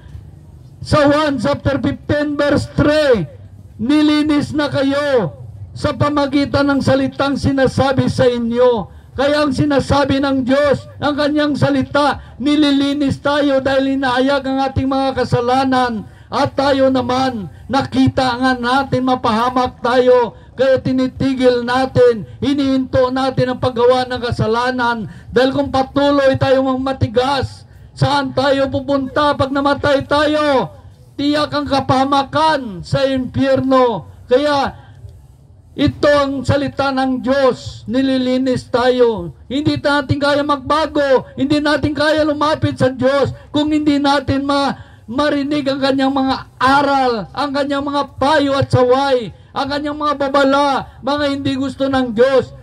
sa 1 chapter 15 verse 3, nilinis na kayo sa pamagitan ng salitang sinasabi sa inyo. Kaya ang sinasabi ng Diyos, ang kanyang salita, nililinis tayo dahil inahayag ang ating mga kasalanan. At tayo naman, nakita nga natin, mapahamak tayo. Kaya tinitigil natin, hinihinto natin ang paggawa ng kasalanan. Dahil kung patuloy tayo matigas, saan tayo pupunta pag namatay tayo? Tiyak ang kapahamakan sa impyerno. Kaya ito ang salita ng Diyos, nililinis tayo. Hindi natin kaya magbago, hindi natin kaya lumapit sa Diyos kung hindi natin marinig ang kanyang mga aral, ang kanyang mga payo at saway, ang kanyang mga babala, mga hindi gusto ng Diyos.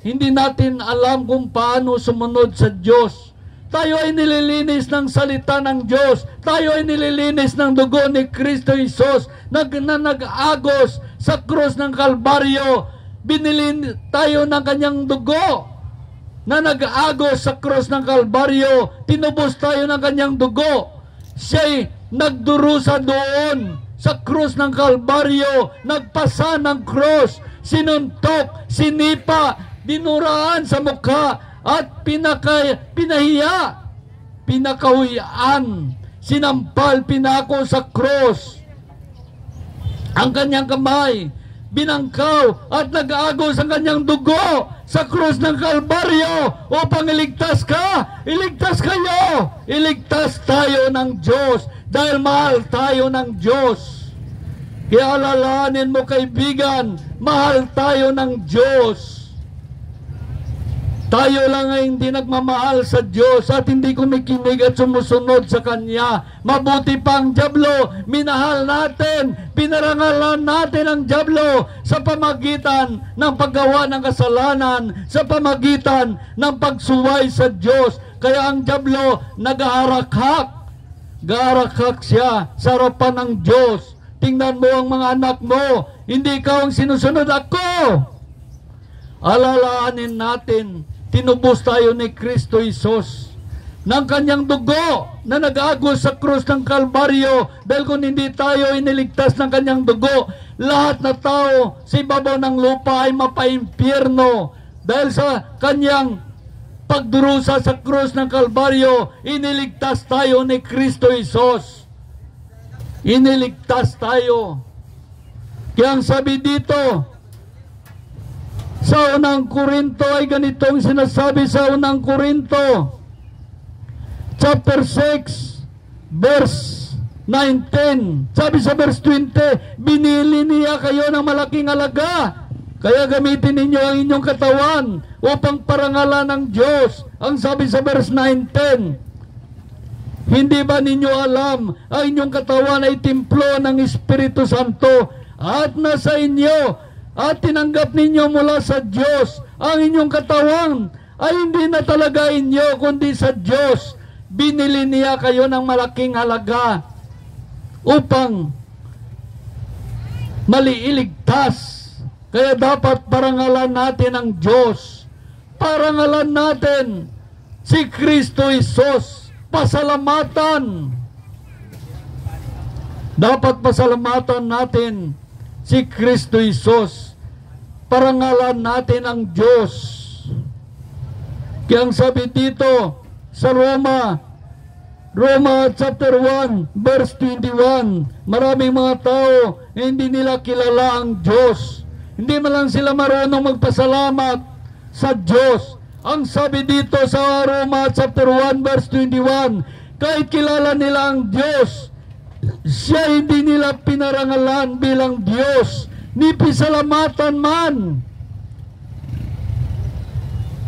Hindi natin alam kung paano sumunod sa Diyos. Tayo ay nililinis ng salita ng Diyos. Tayo ay nililinis ng dugo ni Kristo Jesus na nag-agos sa krus ng Kalbaryo. Binili tayo ng kanyang dugo na nag-agos sa krus ng Kalbaryo. Tinubos tayo ng kanyang dugo. Siya'y nagdurusa doon sa krus ng Kalbaryo. Nagpasa ng krus. Sinuntok, sinipa, dinuraan sa mukha at pinahiya, pinakahuyaan, sinampal, pinako sa cross. Ang kanyang kamay, binangkaw at nag-aagos ang kanyang dugo sa cross ng Kalbaryo upang iligtas ka, iligtas kayo, iligtas tayo ng Diyos dahil mahal tayo ng Diyos. Kaya alalahanin mo kaibigan, mahal tayo ng Diyos. Tayo lang ay hindi nagmamahal sa Diyos at hindi kumikinig at sumusunod sa Kanya. Mabuti pa ang dyablo, minahal natin, pinarangalan natin ang dyablo sa pamagitan ng paggawa ng kasalanan, sa pamagitan ng pagsuway sa Diyos. Kaya ang dyablo nag-aarakak, gaarakak siya sa harapan ng Diyos. Tingnan mo ang mga anak mo, hindi ikaw ang sinusunod, ako. Alalahanin natin, tinubos tayo ni Kristo Jesus ng kanyang dugo na nag-agos sa krus ng Kalbaryo. Dahil kung hindi tayo iniligtas ng kanyang dugo, lahat na tao sa ibabaw ng lupa ay mapaimpyerno. Dahil sa kanyang pagdurusa sa krus ng Kalbaryo, iniligtas tayo ni Kristo Jesus. Iniligtas tayo. Kaya ang sabi dito sa unang Korinto ay ganitong sinasabi sa unang Korinto chapter 6 verse 19. Sabi sa verse 20, binili niya kayo ng malaking halaga, kaya gamitin ninyo ang inyong katawan upang parangalan ng Diyos. Ang sabi sa verse 19, hindi ba ninyo alam ang inyong katawan ay templo ng Espiritu Santo at nasa inyo at tinanggap ninyo mula sa Diyos? Ang inyong katawan ay hindi na talaga inyo kundi sa Diyos. Binili niya kayo ng malaking halaga upang maliiligtas. Kaya dapat parangalan natin ang Diyos. Parangalan natin si Kristo Hesus. Pasalamatan. Dapat pasalamatan natin si Kristo Hesus. Parangalan natin ang Diyos. Kaya ang sabi dito sa Roma chapter 1 verse 21, maraming mga tao hindi nila kilala ang Diyos. Hindi man lang sila marunong magpasalamat sa Diyos. Ang sabi dito sa Roma chapter 1 verse 21, kahit kilala nila ang Diyos, siya hindi nila pinarangalan bilang Diyos, ni pisalamatan man.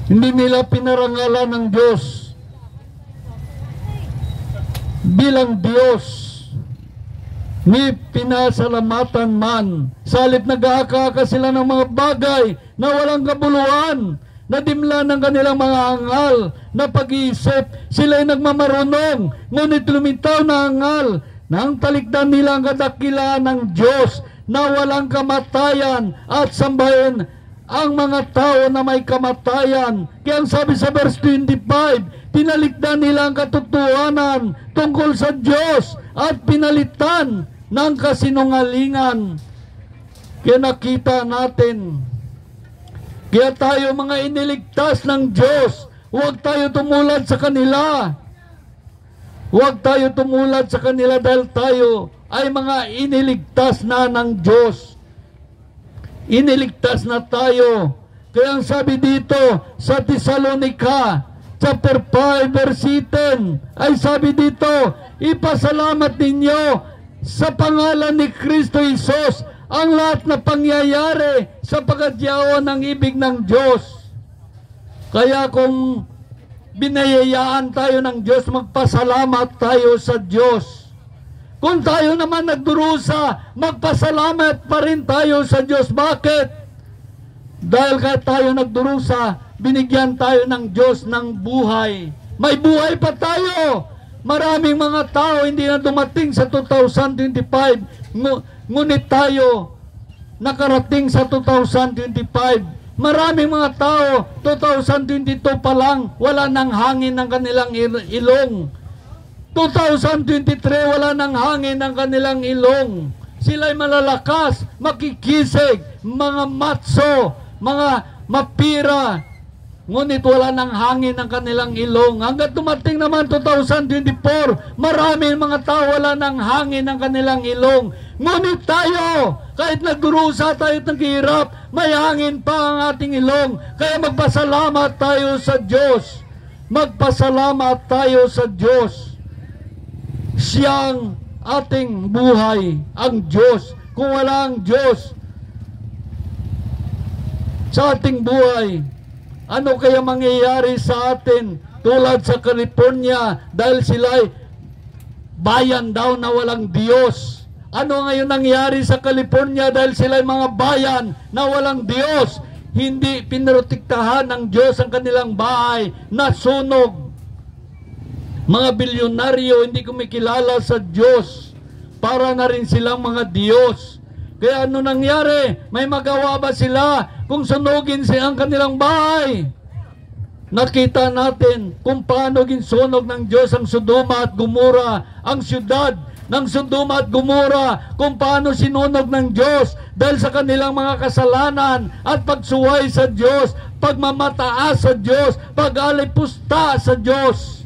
Hindi nila pinarangalan ng Diyos bilang Diyos, ni pinasalamatan man. Salit nag-aakaka sila ng mga bagay na walang kabuluhan, nadimla ng kanilang mga angal na pag-iisip. Sila'y nagmamarunong, ngunit lumitaw na angal nang talikdan nila ang kadakilaan ng Diyos na walang kamatayan at sambahin ang mga tao na may kamatayan. Kaya ang sabi sa verse 25, tinalikdan nila ang katotohanan tungkol sa Diyos at pinalitan ng kasinungalingan. Kaya nakita natin, kaya tayo mga iniligtas ng Diyos, huwag tayo tumulad sa kanila. Huwag tayo tumulad sa kanila dahil tayo ay mga iniligtas na ng Diyos. Iniligtas na tayo. Kaya ang sabi dito sa Thessalonica chapter 5 verse 10, ay sabi dito, ipasalamat ninyo sa pangalan ni Kristo Hesus ang lahat na pangyayari sa pagkatyaon ng ibig ng Diyos. Kaya kung binayayaan tayo ng Diyos, magpasalamat tayo sa Diyos. Kung tayo naman nagdurusa, magpasalamat pa rin tayo sa Diyos. Bakit? Dahil kahit tayo nagdurusa, binigyan tayo ng Diyos ng buhay. May buhay pa tayo. Maraming mga tao hindi na dumating sa 2025, ngunit tayo nakarating sa 2025. Maraming mga tao, 2022 pa lang, wala nang hangin ng kanilang ilong. 2023, wala nang hangin ng kanilang ilong. Sila'y malalakas, makikisig, mga matso, mga mapira, ngunit wala nang hangin ng kanilang ilong. Hanggang dumating naman 2024, maraming mga tao wala nang hangin ng kanilang ilong. Ngunit tayo, kahit nagdurusa tayo at naghihirap, may hangin pa ang ating ilong. Kaya magpasalamat tayo sa Diyos. Magpasalamat tayo sa Diyos. Siyang ating buhay, ang Diyos. Kung wala ang Diyos sa ating buhay, ano kaya mangyayari sa atin? Tulad sa California, dahil sila'y bayan daw na walang Diyos. Ano ngayon nangyari sa California dahil sila'y mga bayan na walang Diyos? Hindi pinrotektahan ng Diyos ang kanilang bahay, nasunog. Mga bilyonaryo hindi kumikilala sa Diyos, para na rin silang mga Diyos. Kaya ano nangyari? May magawa ba sila kung sunugin siya ang kanilang bahay? Nakita natin kung paano ginsunog ng Diyos ang Sodoma at Gomora, ang siyudad ng Sodoma at Gomora, kung paano sinunog ng Diyos dahil sa kanilang mga kasalanan at pagsuway sa Diyos, pagmamataas sa Diyos, pag-alipusta sa Diyos.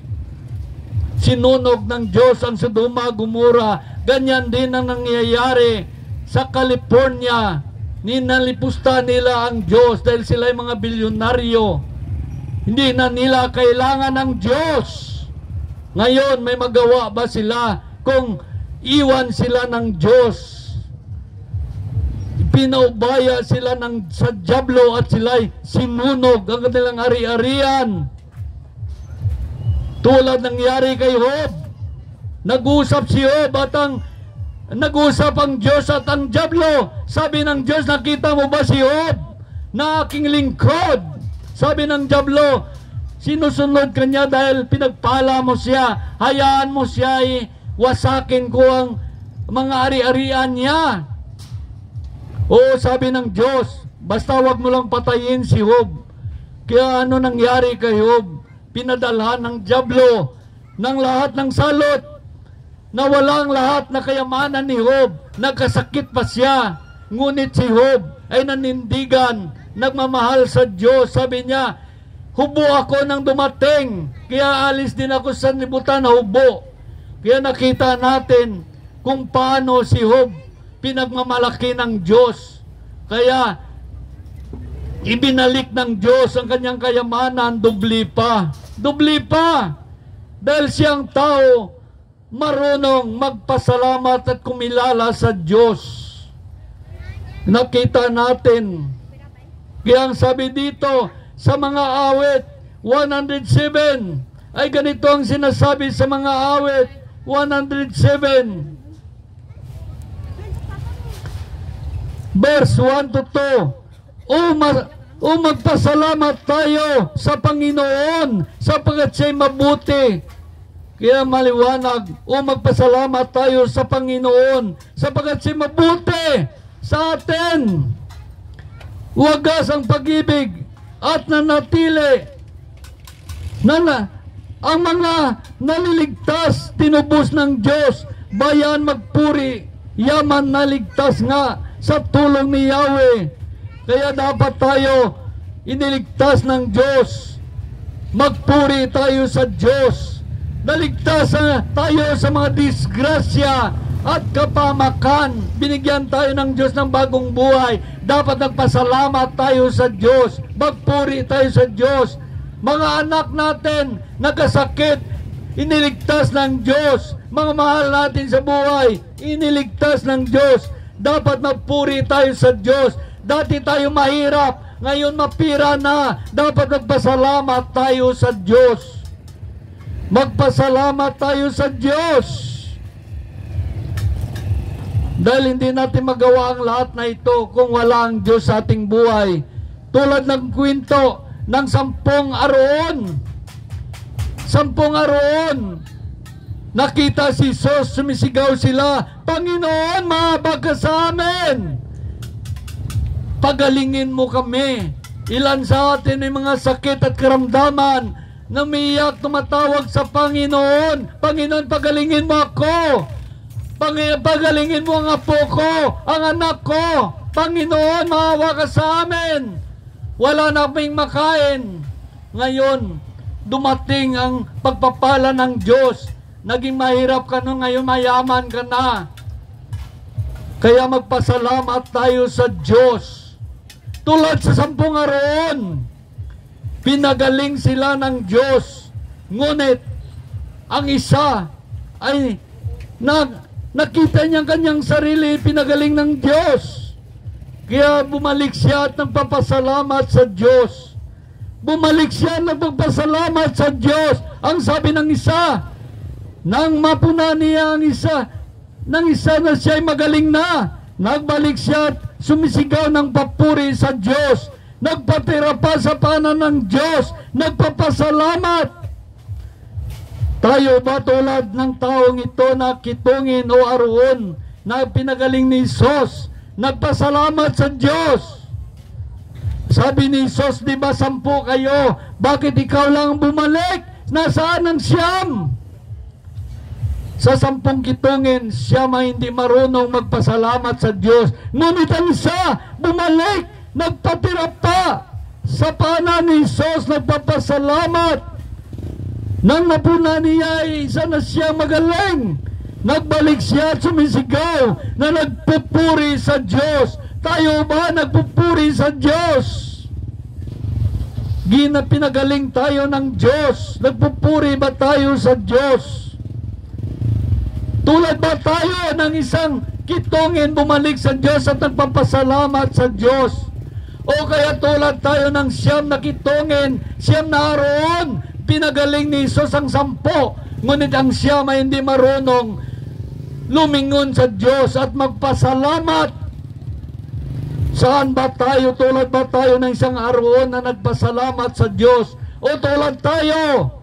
Sinunog ng Diyos ang Sodoma at Gomora. Ganyan din ang nangyayari sa California. Ninalipusta nila ang Diyos dahil sila ay mga bilyonaryo. Hindi na nila kailangan ng Diyos. Ngayon, may magawa ba sila kung iwan sila ng Diyos? Pinaubaya sila sa dyablo at sila'y sinunog ang kanilang ari-arian. Tulad nangyari kay Job. Nag-usap si Job at nag-usap ang Diyos at ang dyablo. Sabi ng Diyos, nakita mo ba si Job na aking lingkod? Sabi ng dyablo, sinusunod ka niya dahil pinagpala mo siya. Hayaan mo siya, wasakin ko ang mga ari-arian niya. O sabi ng Diyos, basta wag mo lang patayin si Job. Kaya ano nangyari kay Job? pinadalhan ng dyablo ng lahat ng salot, na walang lahat na kayamanan ni Job. Nagkasakit pa siya, ngunit si Job ay nanindigan, nagmamahal sa Diyos. Sabi niya, hubo ako nang dumating, kaya alis din ako sa libutan na hubo. Kaya nakita natin kung paano si Job pinagmamalaki ng Diyos. Kaya ibinalik ng Diyos ang kanyang kayamanan, dubli pa. Dubli pa! Dahil siyang tao marunong magpasalamat at kumilala sa Diyos. Nakita natin. Kaya ang sabi dito sa mga awit 107, ay ganito ang sinasabi sa mga awit 107. Verse 1 to 2. O magpasalamat tayo sa Panginoon sapagkat siya'y mabuti. Kaya maliwanag, o magpasalamat tayo sa Panginoon sapagkat siya'y mabuti sa atin. Wagas ang pag-ibig at nanatili. Ang mga naliligtas, tinubos ng Diyos. Bayan magpuri, yaman naligtas nga sa tulong ni Yahweh. Kaya dapat tayo iniligtas ng Diyos. Magpuri tayo sa Diyos. Naligtas tayo sa mga disgrasya at kapamakan. Binigyan tayo ng Diyos ng bagong buhay. Dapat nagpasalamat tayo sa Diyos. Magpuri tayo sa Diyos. Mga anak natin nagkasakit, iniligtas ng Diyos. Mga mahal natin sa buhay, iniligtas ng Diyos. Dapat magpuri tayo sa Diyos. Dati tayo mahirap, ngayon mapira na. Dapat magpasalamat tayo sa Diyos. Magpasalamat tayo sa Diyos. Dahil hindi natin magawa ang lahat na ito kung wala ang Diyos sa ating buhay. Tulad ng kwento ng 10 araon. 10 araon. Nakita si Jesus, sumisigaw sila, Panginoon, mahabag ka sa amin. Pagalingin mo kami. Ilan sa atin may mga sakit at karamdaman, namiyak, tumatawag sa Panginoon. Panginoon, pagalingin mo ako. Pagalingin mo ang apo ko, ang anak ko. Panginoon, maawa ka sa amin. Wala na kaming makain. Ngayon, dumating ang pagpapala ng Diyos. Naging mahirap ka na, ngayon mayaman ka na. Kaya magpasalamat tayo sa Diyos. Tulad sa 10 araon, pinagaling sila ng Diyos. Ngunit, ang isa ay nakita niya kanyang sarili, pinagaling ng Diyos. Kaya bumalik siya at nagpapasalamat sa Diyos. Bumalik siya at nagpapasalamat sa Diyos. Ang sabi ng isa, nang mapuna niya ang isa, ng isa na siya'y magaling na, nagbalik siya at sumisigaw ng papuri sa Diyos. Nagpatira pa sa panan ng Diyos. Nagpapasalamat. Tayo ba tulad ng taong ito na kitungin o aruon na pinagaling ni Jesus? Nagpasalamat sa Diyos. Sabi ni Jesus, di ba 10 kayo? Bakit ikaw lang bumalik? Nasaan ang 9? Sa 10 kitungin, siya may hindi marunong magpasalamat sa Diyos. Ngunit ang isa, bumalik, nagpatira pa sa panan ni Jesus, nagpapasalamat. Nang napuna niya, isa na siya magaling. Nagbalik siya at sumisigaw na nagpupuri sa Diyos. Tayo ba nagpupuri sa Diyos? Pinagaling tayo ng Diyos. Nagpupuri ba tayo sa Diyos? Tulad ba tayo ng isang kitungin bumalik sa Diyos at nagpapasalamat sa Diyos? O kaya tulad tayo ng 9 na kitungin, 9 na araon, pinagaling ni Jesus ang 10, ngunit ang 9 ay hindi marunong lumingon sa Diyos at magpasalamat. Saan ba tayo? Tulad ba tayo ng isang araon na nagpasalamat sa Diyos? O tulad tayo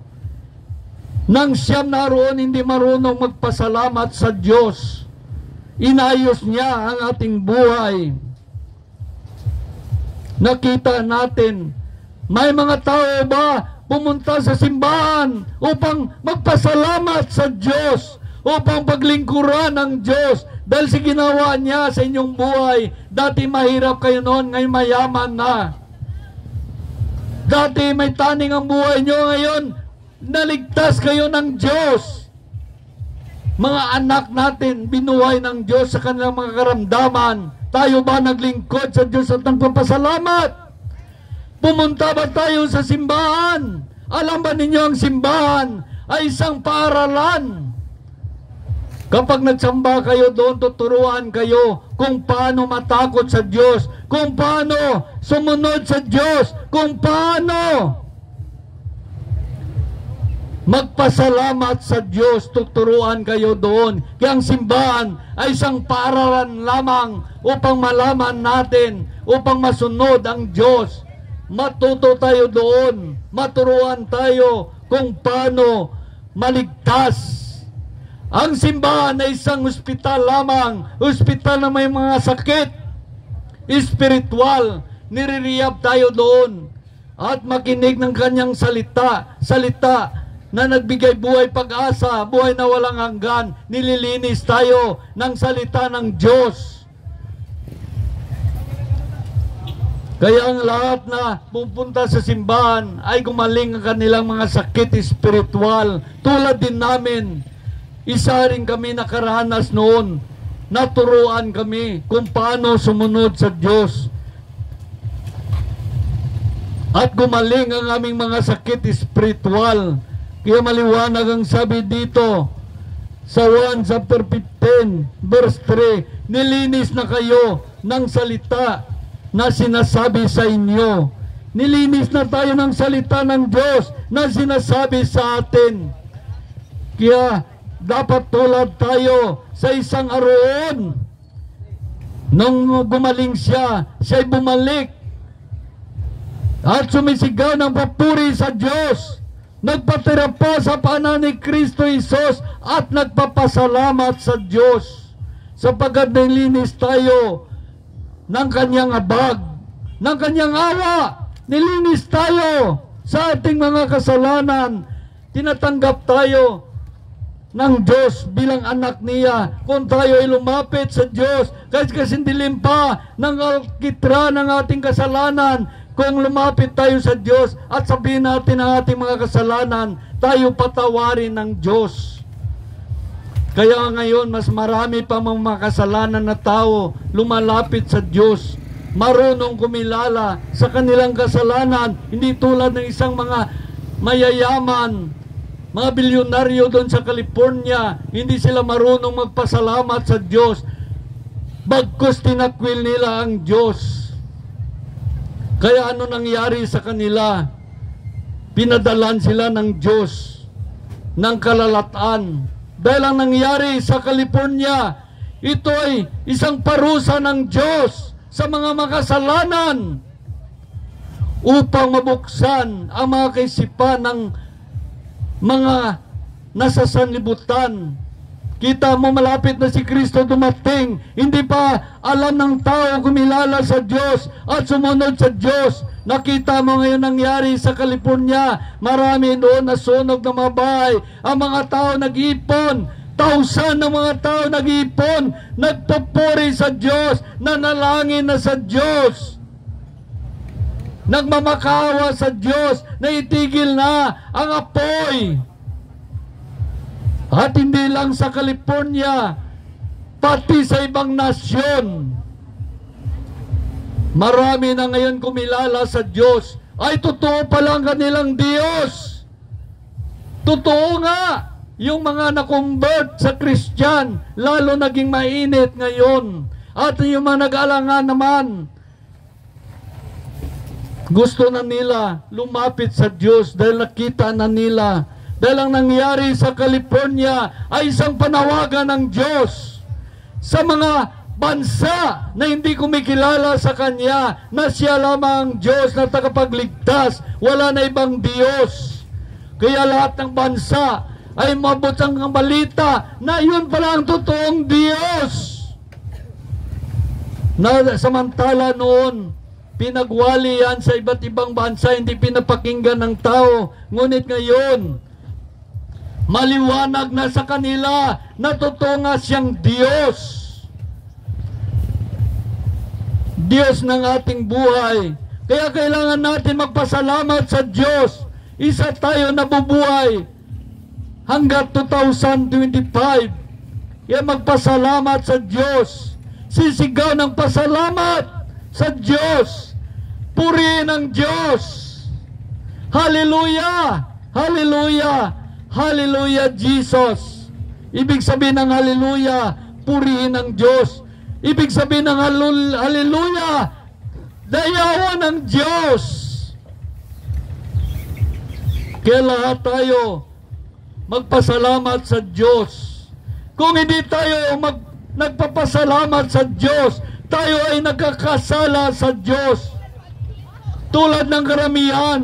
nang 9 na araon hindi marunong magpasalamat sa Diyos? Inayos niya ang ating buhay. Nakita natin, may mga tao ba pumunta sa simbahan upang magpasalamat sa Diyos, upang paglingkuran ng Diyos dahil sa ginawa niya sa inyong buhay. Dati mahirap kayo noon, ngayon mayaman na. Dati may taning ang buhay nyo, ngayon naligtas kayo ng Diyos. Mga anak natin, binuhay ng Diyos sa kanilang mga karamdaman. Tayo ba naglingkod sa Diyos at nagpapasalamat? Pumunta ba tayo sa simbahan? Alam ba ninyo ang simbahan ay isang paaralan? Kapag nagsamba kayo doon, tuturuan kayo kung paano matakot sa Diyos, kung paano sumunod sa Diyos, kung paano magpasalamat sa Diyos. Tuturuan kayo doon. Kaya ang simbahan ay isang paaralan lamang upang malaman natin, upang masunod ang Diyos. Matuto tayo doon, maturuan tayo kung paano maligtas. Ang simbahan ay isang ospital lamang, ospital na may mga sakit espiritual. Nirerehab tayo doon at makinig ng kanyang salita, salita na nagbigay buhay, pag-asa, buhay na walang hanggan. Nililinis tayo ng salita ng Diyos. Kaya ang lahat na pupunta sa simbahan ay gumaling ang kanilang mga sakit espiritual. Tulad din namin, isa rin kami nakaranas noon. Naturuan kami kung paano sumunod sa Diyos. At gumaling ang aming mga sakit espiritual. Kaya maliwanag ang sabi dito sa 1 chapter 15 verse 3, nilinis na kayo ng salita na sinasabi sa inyo. Nilinis na tayo ng salita ng Diyos na sinasabi sa atin. Kaya dapat tulad tayo sa isang aroon. Nung gumaling siya, siya'y bumalik at sumisigaw ng papuri sa Diyos. Nagpatira pa sa paanan ni Kristo Jesus at nagpapasalamat sa Diyos sapagkat nilinis tayo ng kanyang habag, ng kanyang awa. Nilinis tayo sa ating mga kasalanan. Tinatanggap tayo ng Diyos bilang anak niya kung tayo ay lumapit sa Diyos. Kahit kasindilim pa ng alkitra ng ating kasalanan, kung lumapit tayo sa Diyos at sabihin natin ang ating mga kasalanan, tayo patawarin ng Diyos. Kaya ngayon, mas marami pa mga kasalanan na tao lumalapit sa Diyos. Marunong kumilala sa kanilang kasalanan. Hindi tulad ng isang mga mayayaman, mga bilyonaryo doon sa California. Hindi sila marunong magpasalamat sa Diyos. Bagkus tinakwil nila ang Diyos. Kaya ano nangyari sa kanila? Pinadalan sila ng Diyos ng kalalataan. Dahil ang nangyari sa California, ito ay isang parusa ng Diyos sa mga makasalanan upang mabuksan ang mga kaisipan ng mga nasa sanlibutan. Kita mo, malapit na si Kristo dumating. Hindi pa alam ng tao kumilala sa Diyos at sumunod sa Diyos. Nakita mo ngayon nangyari sa California. Marami doon nasunog ng mga bahay. Ang mga tao nag-ipon. Tausan ng mga tao nag-ipon. Nagpupuri sa Diyos. Nanalangin na sa Diyos. Nagmamakawa sa Diyos na itigil na ang apoy. At hindi lang sa California, pati sa ibang nasyon. Marami na ngayon kumilala sa Diyos. Ay, totoo pala ang kanilang Diyos. Totoo nga, yung mga nakonvert sa Christian, lalo naging mainit ngayon. At yung mga nag-alangan naman, gusto na nila lumapit sa Diyos dahil nakita na nila. Dahil ang nangyari sa California ay isang panawagan ng Diyos sa mga bansa na hindi kumikilala sa Kanya, na siya lamang Diyos na tagapagligtas, wala na ibang Diyos. Kaya lahat ng bansa ay mabot ang balita na yun pala ang totoong Diyos. Na samantala noon, pinagwali yan sa iba't ibang bansa, hindi pinapakinggan ng tao. Ngunit ngayon, maliwanag na sa kanila na totoo nga siyang Diyos. Diyos ng ating buhay. Kaya kailangan natin magpasalamat sa Diyos. Isa tayo nabubuhay hanggang 2025. Kaya magpasalamat sa Diyos. Sisigaw ng pasalamat sa Diyos. Purihin ang Diyos. Hallelujah! Hallelujah! Hallelujah, Jesus! Ibig sabihin ng hallelujah, purihin ang Diyos. Ibig sabihin ng hallelujah, dayawan ng Diyos. Kaya lahat tayo magpasalamat sa Diyos. Kung hindi tayo nagpapasalamat sa Diyos, tayo ay nagkakasala sa Diyos. Tulad ng karamihan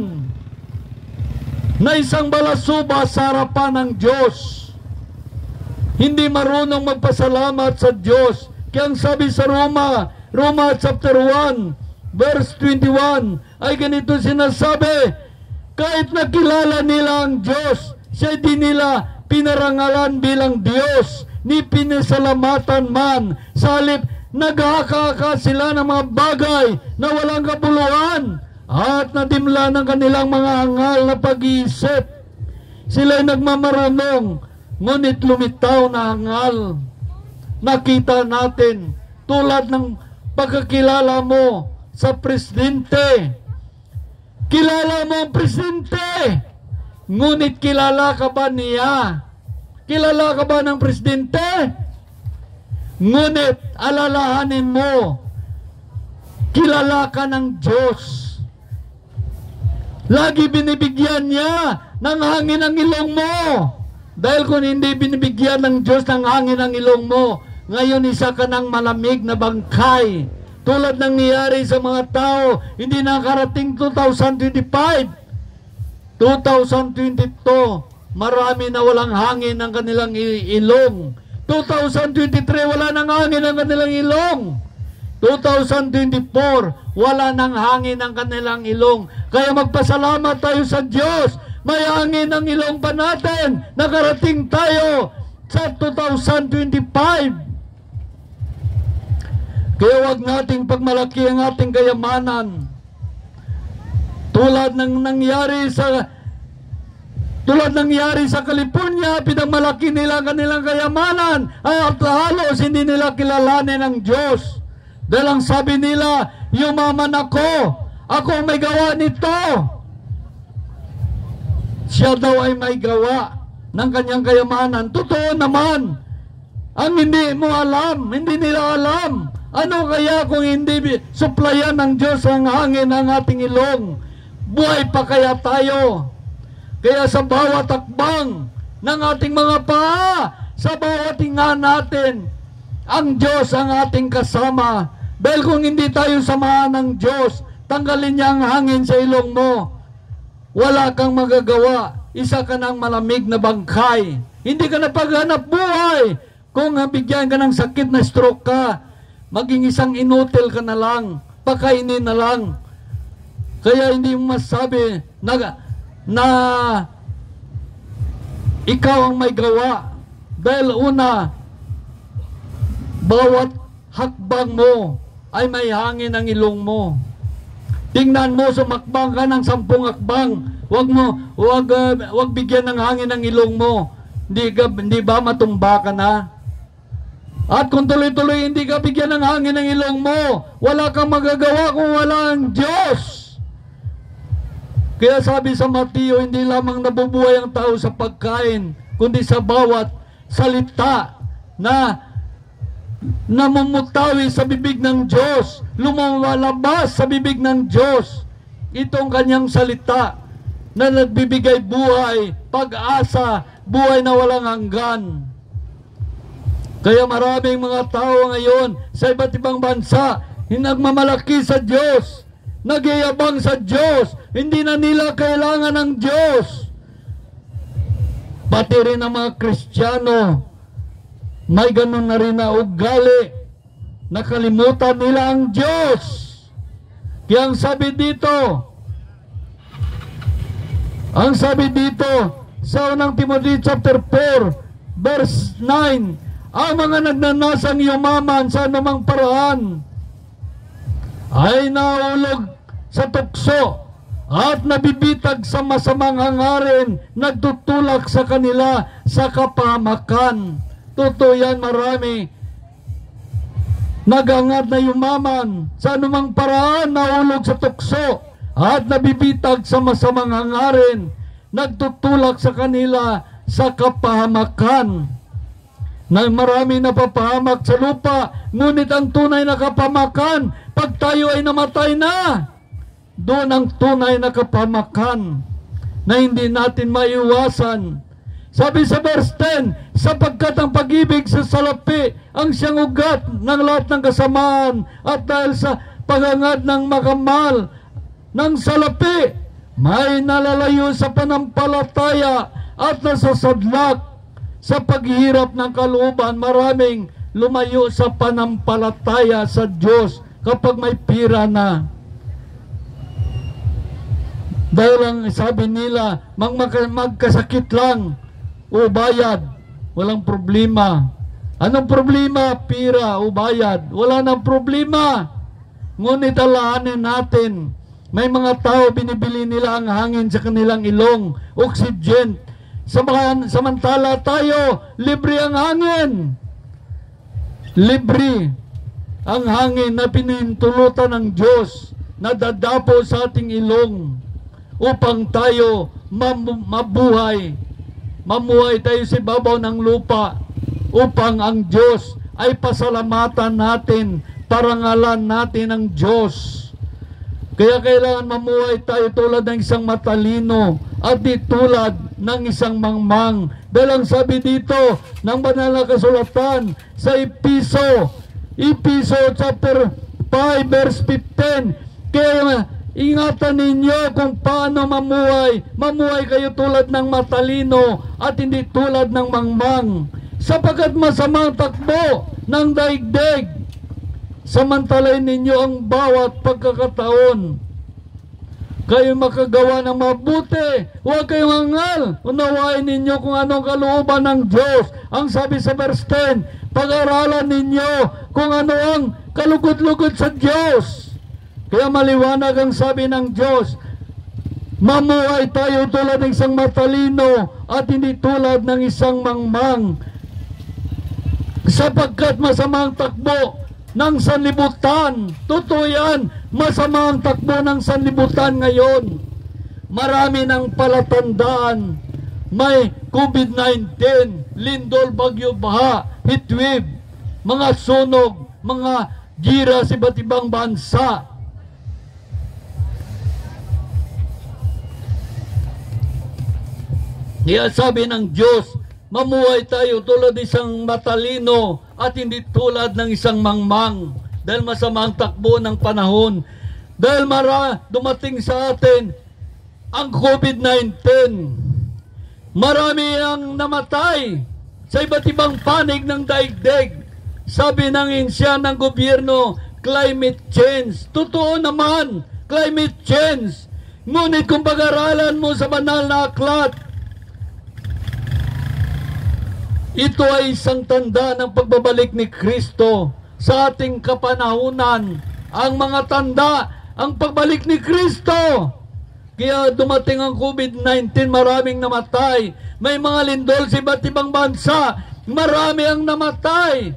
na isang balasuba sa harapan ng Diyos. Hindi marunong magpasalamat sa Diyos. Kaya ang sabi sa Roma chapter 1, verse 21, ay ganito sinasabi, kahit nakilala nila ang Diyos, siya di nila pinarangalan bilang Diyos, ni pinasalamatan man. Sa halip, naghahaka sila ng mga bagay na walang kabuluhan at nadimla ng kanilang mga hangal na pag-iisip. Sila'y nagmamarunong, ngunit lumitaw na hangal. Nakita natin tulad ng pagkakilala mo sa presidente. Kilala mo ang presidente, ngunit kilala ka ba niya? Kilala ka ba ng presidente? Ngunit alalahanin mo, kilala ka ng Diyos. Lagi binibigyan niya ng hangin ang ilong mo. Dahil kung hindi binibigyan ng Diyos ng hangin ang ilong mo, ngayon isa ka ng malamig na bangkay. Tulad ng nangyari sa mga tao, hindi nakarating 2025. 2022, marami na walang hangin ang kanilang ilong. 2023, wala nang hangin ang kanilang ilong. 2024, wala nang hangin ang kanilang ilong. Kaya magpasalamat tayo sa Diyos. May hangin ang ilong pa natin. Nakarating tayo sa 2025. Kaya wag nating pagmalaki ang ating kayamanan. Tulad ng nangyari sa California, pinagmalaki nila kanilang kayamanan at halos hindi nila kilalanin ang Diyos. Dahil ang sabi nila, yumaman ako ang may gawa nito. Siya daw ay may gawa ng kanyang kayamanan. Totoo naman. Ang hindi mo alam, hindi nila alam. Ano kaya kung hindi suplayan ng Diyos ang hangin ng ating ilong? Buhay pa kaya tayo? Kaya sa bawat takbang ng ating mga paa, sa bawat hinga natin, ang Diyos ang ating kasama. Dahil kung hindi tayo samahan ng Diyos, tanggalin niya ang hangin sa ilong mo, wala kang magagawa. Isa ka ng malamig na bangkay. Hindi ka na paghanap buhay. Kung bigyan ka ng sakit na stroke ka, maging isang inutil ka na lang, pakainin na lang. Kaya hindi mo masabi na ikaw ang may gawa. Dahil una, bawat hakbang mo ay may hangin ang ilong mo. Tingnan mo, sumakbang ka ng 10 hakbang. Wag bigyan ng hangin ang ilong mo. Hindi ba matumba ka na? At kung tuloy-tuloy hindi ka bigyan ng hangin ng ilong mo, wala kang magagawa kung wala ang Diyos. Kaya sabi sa Mateo, hindi lamang nabubuhay ang tao sa pagkain, kundi sa bawat salita na namumutawi sa bibig ng Diyos, lumalabas sa bibig ng Diyos. Itong kanyang salita na nagbibigay buhay, pag-asa, buhay na walang hanggan. Kaya maraming mga tao ngayon sa iba't ibang bansa, nagmamalaki sa Diyos, nagyayabang sa Diyos, hindi na nila kailangan ng Diyos. Pati rin ang mga Kristiyano, may ganun na rin na ugali, nakalimutan nila ang Diyos. Kaya ang sabi dito sa unang Timothy chapter 4 verse 9, ang mga nagnanasang yumaman sa anumang paraan ay naulog sa tukso at nabibitag sa masamang hangarin, nagtutulak sa kanila sa kapahamakan. Totoo yan, marami naghangad na yumaman sa anumang paraan, naulog sa tukso at nabibitag sa masamang hangarin, nagtutulak sa kanila sa kapahamakan. Na marami napapahamak sa lupa, ngunit ang tunay na kapahamakan, pag tayo ay namatay na, doon ang tunay na kapahamakan na hindi natin maiwasan. Sabi sa verse 10, sapagkat ang pag-ibig sa salapi ang siyang ugat ng lahat ng kasamaan, at dahil sa paghangad ng makamal ng salapi, may nalalayo sa panampalataya at nasasadlak sa paghihirap ng kalooban. Maraming lumayo sa panampalataya sa Diyos kapag may pira na. Dahil ang sabi nila, magkasakit lang o bayad, walang problema. Anong problema? Pira o bayad, wala nang problema. Ngunit alaanin natin, may mga tao binibili nila ang hangin sa kanilang ilong, oxygen. Samantala tayo, libre ang hangin. Libre ang hangin na pinintulutan ng Diyos na dadapo sa ating ilong upang tayo mabuhay. Mamuhay tayo sa ibabaw ng lupa upang ang Diyos ay pasalamatan natin, parangalan natin ang Diyos. Kaya kailangan mamuhay tayo tulad ng isang matalino at di tulad ng isang mangmang. Dahil ang sabi dito ng banal na kasulatan sa Episo chapter 5 verse 15, kaya ingatan ninyo kung paano mamuhay. Mamuhay kayo tulad ng matalino at hindi tulad ng mangmang, sapagkat masamang takbo ng daigdig. Samantalain ninyo ang bawat pagkakataon. Kayo makagawa ng mabuti. Huwag kayong hangal. Unawain ninyo kung anong kalooban ng Diyos. Ang sabi sa verse 10, pag-aralan ninyo kung ano ang kalugod-lugod sa Diyos. Kaya maliwanag ang sabi ng Diyos, mamuhay tayo tulad ng isang matalino at hindi tulad ng isang mangmang, sapagkat masamang takbo ng sanlibutan. Totoo yan, masama ang takbo ng sanlibutan ngayon. Marami ng palatandaan. May COVID-19, lindol, bagyo, baha, heatwave, mga sunog, mga gira sa iba't ibang bansa. Kaya sabi ng Diyos, mamuhay tayo tulad isang matalino at hindi tulad ng isang mangmang, dahil masama ang takbo ng panahon. Dahil dumating sa atin ang COVID-19. Marami ang namatay sa iba't ibang panig ng daigdig. Sabi ng insya ng gobyerno, climate change. Totoo naman, climate change. Ngunit kung pag-aralan mo sa banal na aklat, ito ay isang tanda ng pagbabalik ni Kristo sa ating kapanahunan. Ang mga tanda, ang pagbalik ni Kristo. Kaya dumating ang COVID-19, maraming namatay. May mga lindol sa iba't ibang bansa, marami ang namatay.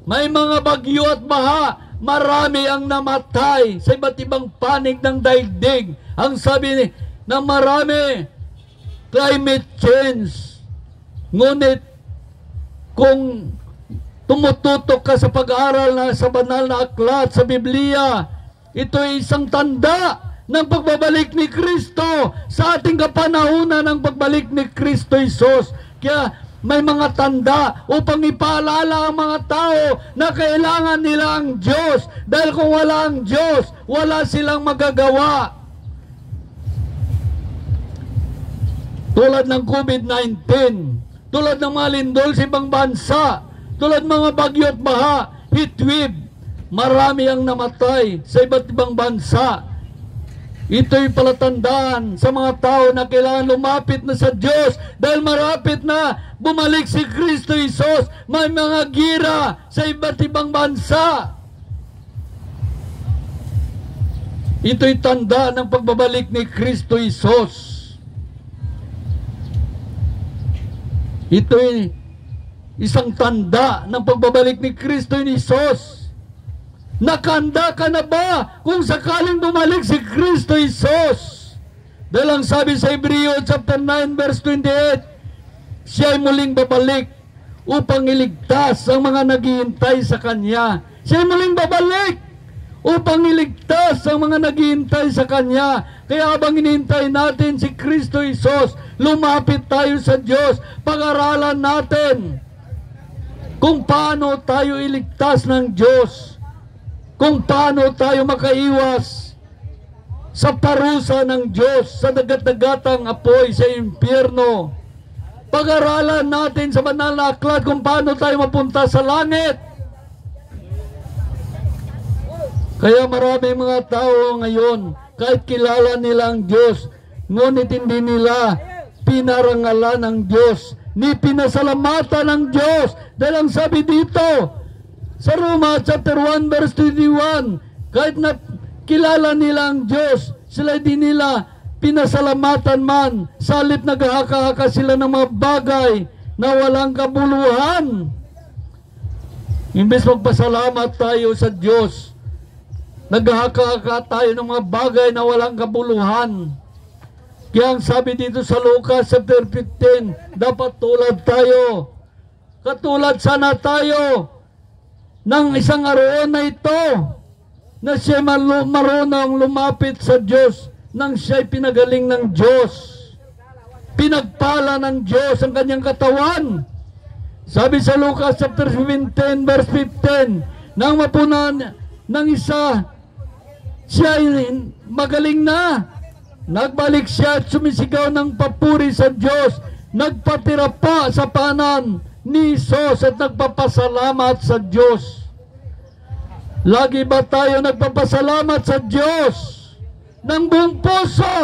May mga bagyo at baha, marami ang namatay sa iba't ibang panig ng daigdig. Ang sabi ng marami, climate change. Ngunit kung tumututok ka sa pag-aaral na sa banal na aklat sa Biblia, ito ay isang tanda ng pagbabalik ni Kristo sa ating kapanahunan ng pagbalik ni Kristo Jesus. Kaya may mga tanda upang ipaalala ang mga tao na kailangan nila ang Diyos. Dahil kung wala ang Diyos, wala silang magagawa. Tulad ng COVID-19, tulad ng mga lindol sa ibang bansa, tulad mga bagyo at baha, heatwave, marami ang namatay sa iba't ibang bansa. Ito'y palatandaan sa mga tao na kailangan lumapit na sa Diyos dahil marapit na bumalik si Kristo Hesus. May mga gira sa iba't ibang bansa. Ito'y tanda ng pagbabalik ni Kristo Hesus. Ito'y isang tanda ng pagbabalik ni Kristo Hesus. Nakahanda ka na ba kung sakaling bumalik si Kristo Hesus? Dahil ang sabi sa Hebreo chapter 9 verse 28, siya ay muling babalik upang iligtas ang mga naghihintay sa Kanya. Siya ay muling babalik upang iligtas ang mga naghihintay sa Kanya. Kaya habang hinihintay natin si Kristo Hesus, lumapit tayo sa Diyos, pag-aralan natin kung paano tayo iligtas ng Diyos, kung paano tayo makaiwas sa parusa ng Diyos, sa dagat-dagatang apoy sa impyerno. Pag-aralan natin sa banal na aklat kung paano tayo mapunta sa langit. Kaya maraming mga tao ngayon, kahit kilala nila ang Diyos, ngunit hindi nila pinarangalan ng Diyos, ni pinasalamatan ng Diyos. Dahil ang sabi dito, sa Roma chapter 1 verse 21, kahit na kilala nila ang Diyos, sila di nila pinasalamatan man, sa halip naghahaka-haka sila ng mga bagay na walang kabuluhan. Imbes magpasalamat tayo sa Diyos, naghahaka-haka tayo ng mga bagay na walang kabuluhan. Kaya ang sabi dito sa Lucas chapter 15, dapat tulad tayo, katulad sana tayo ng isang araw na ito, na siya marunong lumapit sa Diyos nang siya'y pinagaling ng Diyos. Pinagpala ng Diyos ang kanyang katawan. Sabi sa Lucas chapter 17 verse 15, nang mapunan ng isa, siya'y magaling na. Nagbalik siya at sumisigaw ng papuri sa Diyos. Nagpatira pa sa paanan ni Hesus at nagpapasalamat sa Diyos. Lagi ba tayo nagpapasalamat sa Diyos ng buong puso?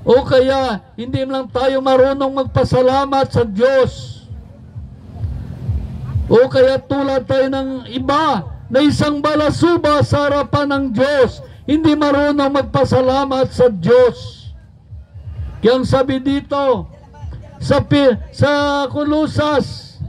O kaya hindi lang tayo marunong magpasalamat sa Diyos? O kaya tulad tayo ng iba na isang balasuba sa harapan ng Diyos, hindi marunong magpasalamat sa Diyos. Kaya ang sabi dito sa Kolosas,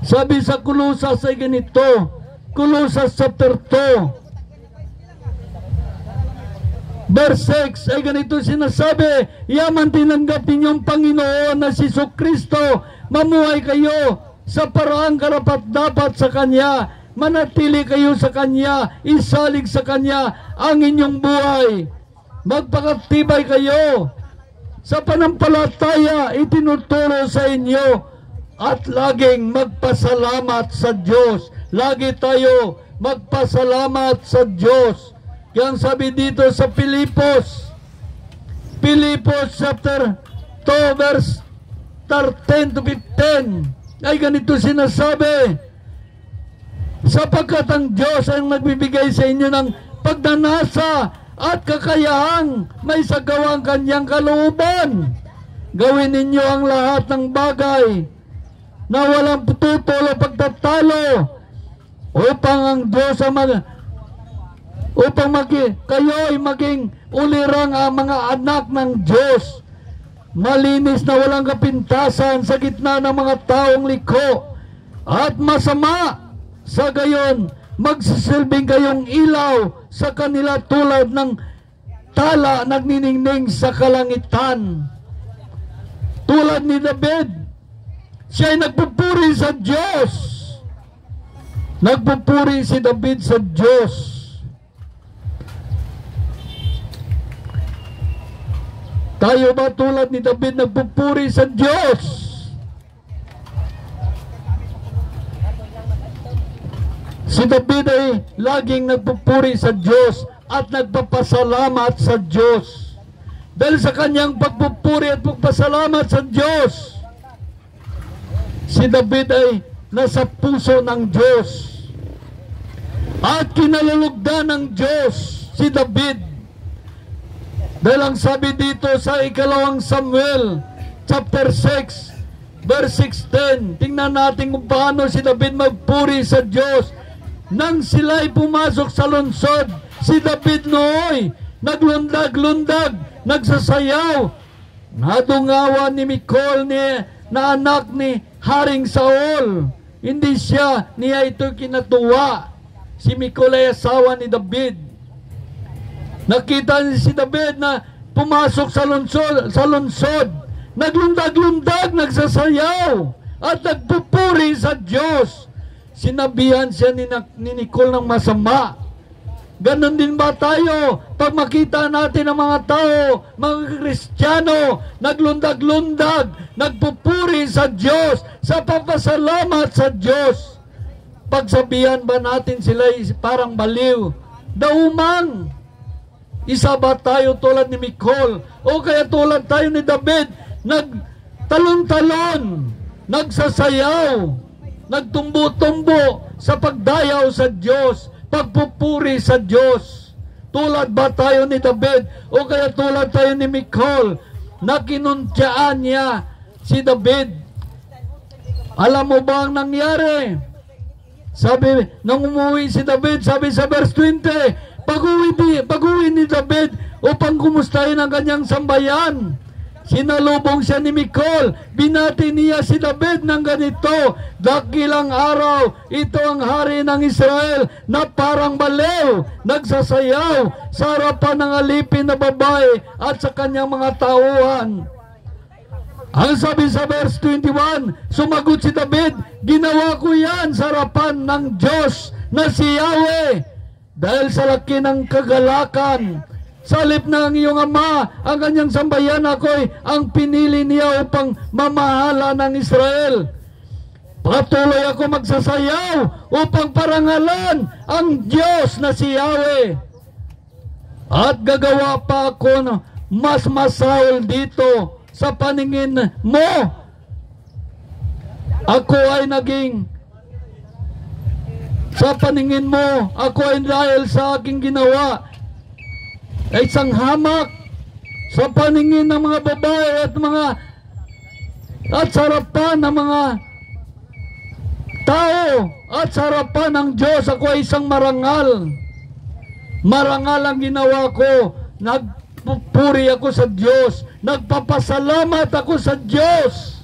sabi sa Kolosas ay ganito, Kolosas chapter 2 verse 6 ay ganito sinasabi, yaman tinanggap ninyong Panginoon na si Kristo, mamuhay kayo sa paraang karapat-dapat sa Kanya, manatili kayo sa Kanya, isalig sa Kanya ang inyong buhay, magpakatibay kayo sa panampalataya itinuturo sa inyo, at laging magpasalamat sa Diyos. Lagi tayo magpasalamat sa Diyos. Kaya ang sabi dito sa Pilipos chapter 2 verse 13 to 15 ay ganito sinasabi, sapagkat ang Diyos ang nagbibigay sa inyo ng pagnanasa at kakayahang may sagawa ang kanyang kalooban. Gawin ninyo ang lahat ng bagay na walang tutol o pagtatalo upang ang Diyos kayo'y maging ulirang ang mga anak ng Diyos, malinis na walang kapintasan sa gitna ng mga taong liko at masama. Sa gayon, magsisilbing kayong ilaw sa kanila tulad ng tala nagniningning sa kalangitan. Tulad ni David, siya ay nagpupuri sa Diyos. Nagpupuri si David sa Diyos. Tayo ba tulad ni David nagpupuri sa Diyos? Si David ay laging nagpupuri sa Diyos at nagpapasalamat sa Diyos. Dahil sa kanyang pagpupuri at pagpasalamat sa Diyos, si David ay nasa puso ng Diyos. At kinalulugdan ng Diyos si David. Dahil ang sabi dito sa ikalawang Samuel, chapter 6, verse 16, tingnan natin kung paano si David magpuri sa Diyos. Nang sila'y pumasok sa lungsod, si David nooy naglundag-lundag, nagsasayaw. Nadungawan ni Michal na anak ni Haring Saul. Hindi niya ito kinatuwa. Si Michal ay asawa ni David. Nakita niya si David na pumasok sa lungsod, naglundag-lundag, nagsasayaw, at nagpupuri sa Diyos. Sinabihan siya ni Nicole ng masama. Ganon din ba tayo? Pag makita natin ang mga tao, mga Kristiyano, naglundag-lundag, nagpupuri sa Diyos, sa papasalamat sa Diyos, pagsabihan ba natin sila parang baliw? Daumang. Isa ba tayo tulad ni Michal? O kaya tulad tayo ni David, nagtalon-talon, nagsasayaw, nagtumbo-tumbo sa pagdayaw sa Diyos, pagpupuri sa Diyos? Tulad ba tayo ni David? O kaya tulad tayo ni Michal, na kinuntyaan niya si David? Alam mo ba ang nangyari? Sabi, nang umuwi si David, sabi sa verse 20, pag-uwi ni David upang kumustahin ang kanyang sambayan, sinalubong siya ni Michal. Binati niya si David ng ganito, dakilang araw, ito ang hari ng Israel na parang baliw, nagsasayaw sa harapan ng alipin na babae at sa kanyang mga tauhan. Ang sabi sa verse 21, sumagot si David, ginawa ko yan sa harapan ng Diyos na si Yahweh. Dahil sa laki ng kagalakan, sa halip ng iyong ama, ang kanyang sambayan, ako'y ang pinili niya upang mamahala ng Israel. Patuloy ako magsasayaw upang parangalan ang Diyos na si Yahweh. At gagawa pa ako ng mas masahol dito sa paningin mo. Ako ay naging sa paningin mo, ako ay dahil sa aking ginawa ay isang hamak sa paningin ng mga babae at sarapan ng mga tao at sarapan ng Diyos. Ako ay isang marangal. Marangal ang ginawa ko. Nagpupuri ako sa Diyos. Nagpapasalamat ako sa Diyos.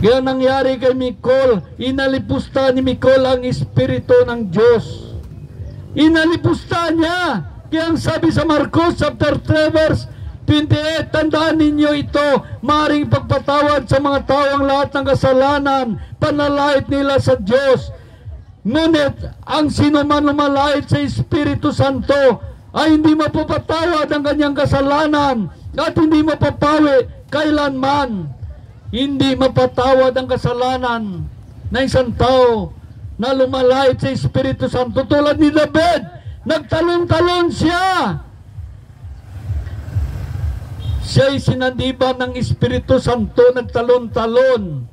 Kaya nangyari kay Michal, inalipusta ni Michal ang Espiritu ng Diyos. Inalipusta niya. Kaya ang sabi sa Marcos chapter 3 verse 28, tandaan ninyo ito, maaaring pagpatawad sa mga tao ang lahat ng kasalanan, panalait nila sa Diyos. Ngunit ang sino man lumalait sa Espiritu Santo ay hindi mapapatawad ang kanyang kasalanan at hindi mapapawi kailanman. Hindi mapatawad ang kasalanan ng isang tao na lumalait sa Espiritu Santo. Tulad ni David, nagtalon-talon siya. Siya'y sinandiban ng Espiritu Santo, nagtalon-talon,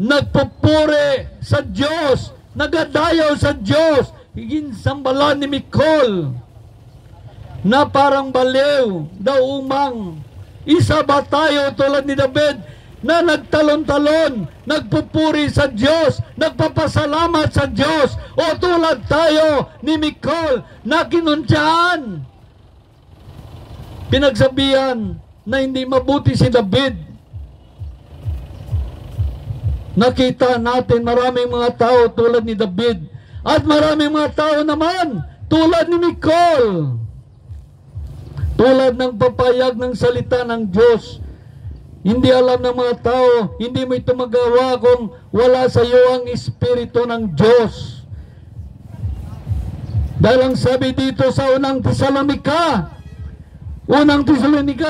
nagpupuri sa Diyos, nagadayaw sa Diyos. Ginsambalan ni Michal na parang baliw, daumang. Isa ba tayo tulad ni David na nagtalon-talon, nagpupuri sa Diyos, nagpapasalamat sa Diyos? O tulad tayo ni Michal na kinuntsyahan, pinagsabihan na hindi mabuti si David? Nakita natin maraming mga tao tulad ni David at maraming mga tao naman tulad ni Michal, tulad ng papayag ng salita ng Diyos. Hindi alam ng mga tao, hindi mo ito magawa kung wala sa iyo ang Espiritu ng Diyos. Dahil ang sabi dito sa unang Tesalonica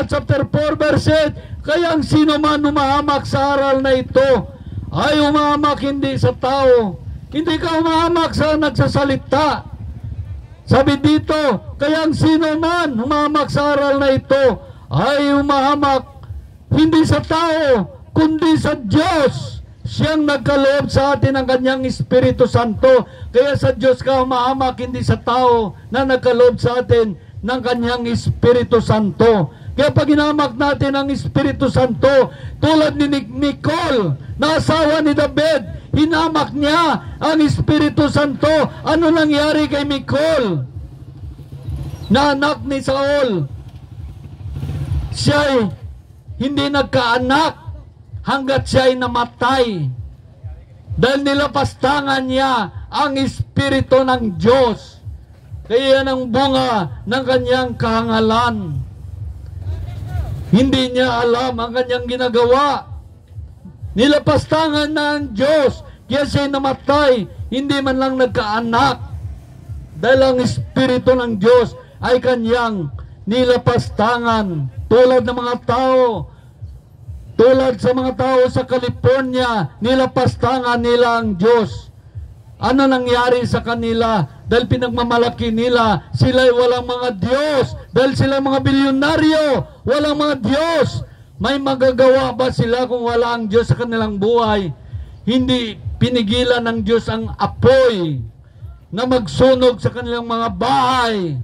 chapter 4 verse 8, kaya ang sino man umahamak sa aral na ito ay umahamak hindi sa tao. Hindi ka umahamak sa nagsasalita. Sabi dito, kaya ang sino man umahamak sa aral na ito ay umahamak hindi sa tao, kundi sa Diyos. Siyang nagkaloob sa atin ng kanyang Espiritu Santo. Kaya sa Diyos ka humahamak, hindi sa tao na nagkaloob sa atin ng kanyang Espiritu Santo. Kaya pag hinamak natin ang Espiritu Santo, tulad ni Nicole, na asawa ni David, hinamak niya ang Espiritu Santo. Ano nangyari kay Nicole, na anak ni Saul? Siya'y hindi nagkaanak hanggat siya'y namatay. Dahil nilapastangan niya ang Espiritu ng Diyos. Kaya yan ang bunga ng kanyang kahangalan. Hindi niya alam ang kanyang ginagawa. Nilapastangan na ang Diyos, kaya siya'y namatay, hindi man lang nagkaanak. Dahil ang Espiritu ng Diyos ay kanyang nilapastangan. Tulad ng mga tao, tulad sa mga tao sa California, nilapastangan nila ang Diyos. Ano nangyari sa kanila? Dahil pinagmamalaki nila, sila'y walang mga Diyos. Dahil sila mga bilyonaryo, walang mga Diyos. May magagawa ba sila kung wala ang Diyos sa kanilang buhay? Hindi pinigilan ng Diyos ang apoy na magsunog sa kanilang mga bahay.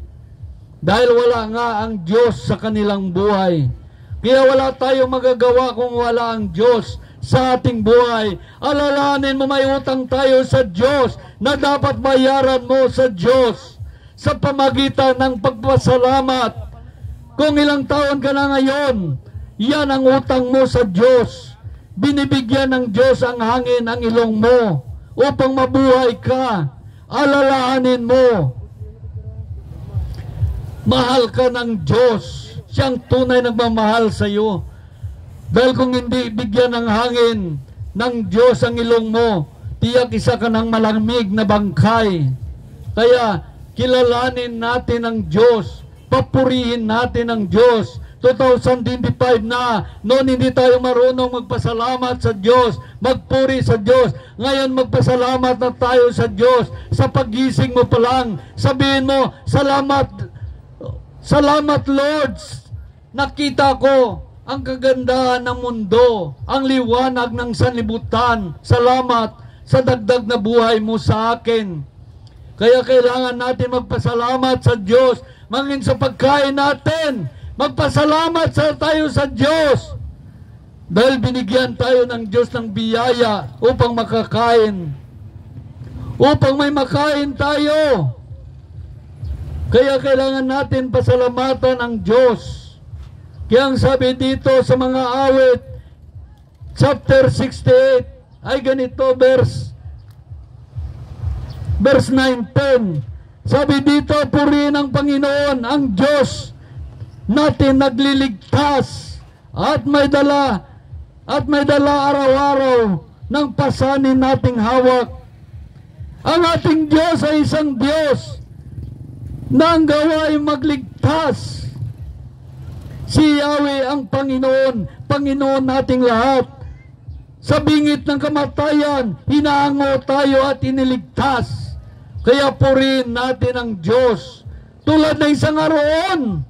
Dahil wala nga ang Diyos sa kanilang buhay. Kaya wala tayong magagawa kung wala ang Diyos sa ating buhay. Alalahanin mo, may utang tayo sa Diyos na dapat bayaran mo sa Diyos sa pamagitan ng pagpasalamat. Kung ilang taon ka na ngayon, yan ang utang mo sa Diyos. Binibigyan ng Diyos ang hangin, ang ilong mo upang mabuhay ka. Alalahanin mo, mahal ka ng Diyos. Siyang tunay nagmamahal sa iyo. Dahil kung hindi bigyan ng hangin ng Diyos ang ilong mo, tiyak isa ka ng malamig na bangkay. Kaya kilalanin natin ang Diyos, papurihin natin ang Diyos. 2025 na, noon hindi tayo marunong magpasalamat sa Diyos, magpuri sa Diyos. Ngayon magpasalamat na tayo sa Diyos. Sa pagising mo pa lang, sabihin mo, salamat, salamat Lord, nakita ko ang kagandahan ng mundo, ang liwanag ng sanlibutan. Salamat sa dagdag na buhay mo sa akin. Kaya kailangan natin magpasalamat sa Diyos. Mangin sa pagkain natin, magpasalamat tayo sa Diyos. Dahil binigyan tayo ng Diyos ng biyaya upang makakain. Upang may makain tayo. Kaya kailangan natin pasalamatan ang Diyos. Kaya ang sabi dito sa mga awit, chapter 68, ay ganito, verse 9-10. Sabi dito, purihin ang Panginoon, ang Diyos natin nagliligtas at may dala araw-araw ng pasanin nating hawak. Ang ating Diyos ay isang Diyos na ang gawa ay magligtas. Si Yahweh ang Panginoon, Panginoon nating lahat. Sa bingit ng kamatayan, hinahango tayo at iniligtas. Kaya purihin natin ang Diyos. Tulad ng isang aroon,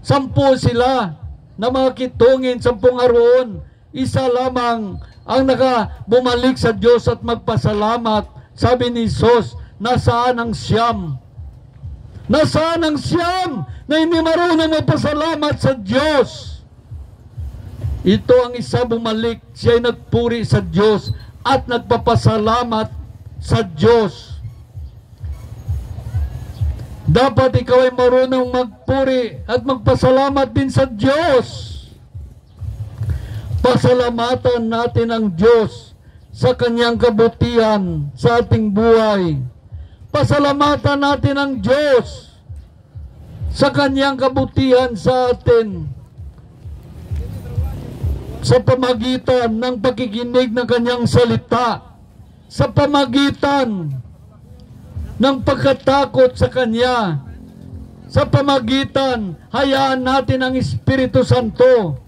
10 sila na mga kitungin, 10 aroon. Isa lamang ang bumalik sa Diyos at magpasalamat. Sabi ni Jesus, nasaan ang siyam? Nasaan ang siyam na hindi marunong magpasalamat sa Diyos? Ito ang isa bumalik, siya ay nagpuri sa Diyos at nagpapasalamat sa Diyos. Dapat ikaw ay marunong magpuri at magpasalamat din sa Diyos. Pasalamatan natin ang Diyos sa kanyang kabutihan sa ating buhay. Pasalamatan natin ang Diyos sa kanyang kabutihan sa atin, sa pamagitan ng pakikinig ng kanyang salita, sa pamagitan ng pagkatakot sa kanya, sa pamagitan, hayaan natin ang Espiritu Santo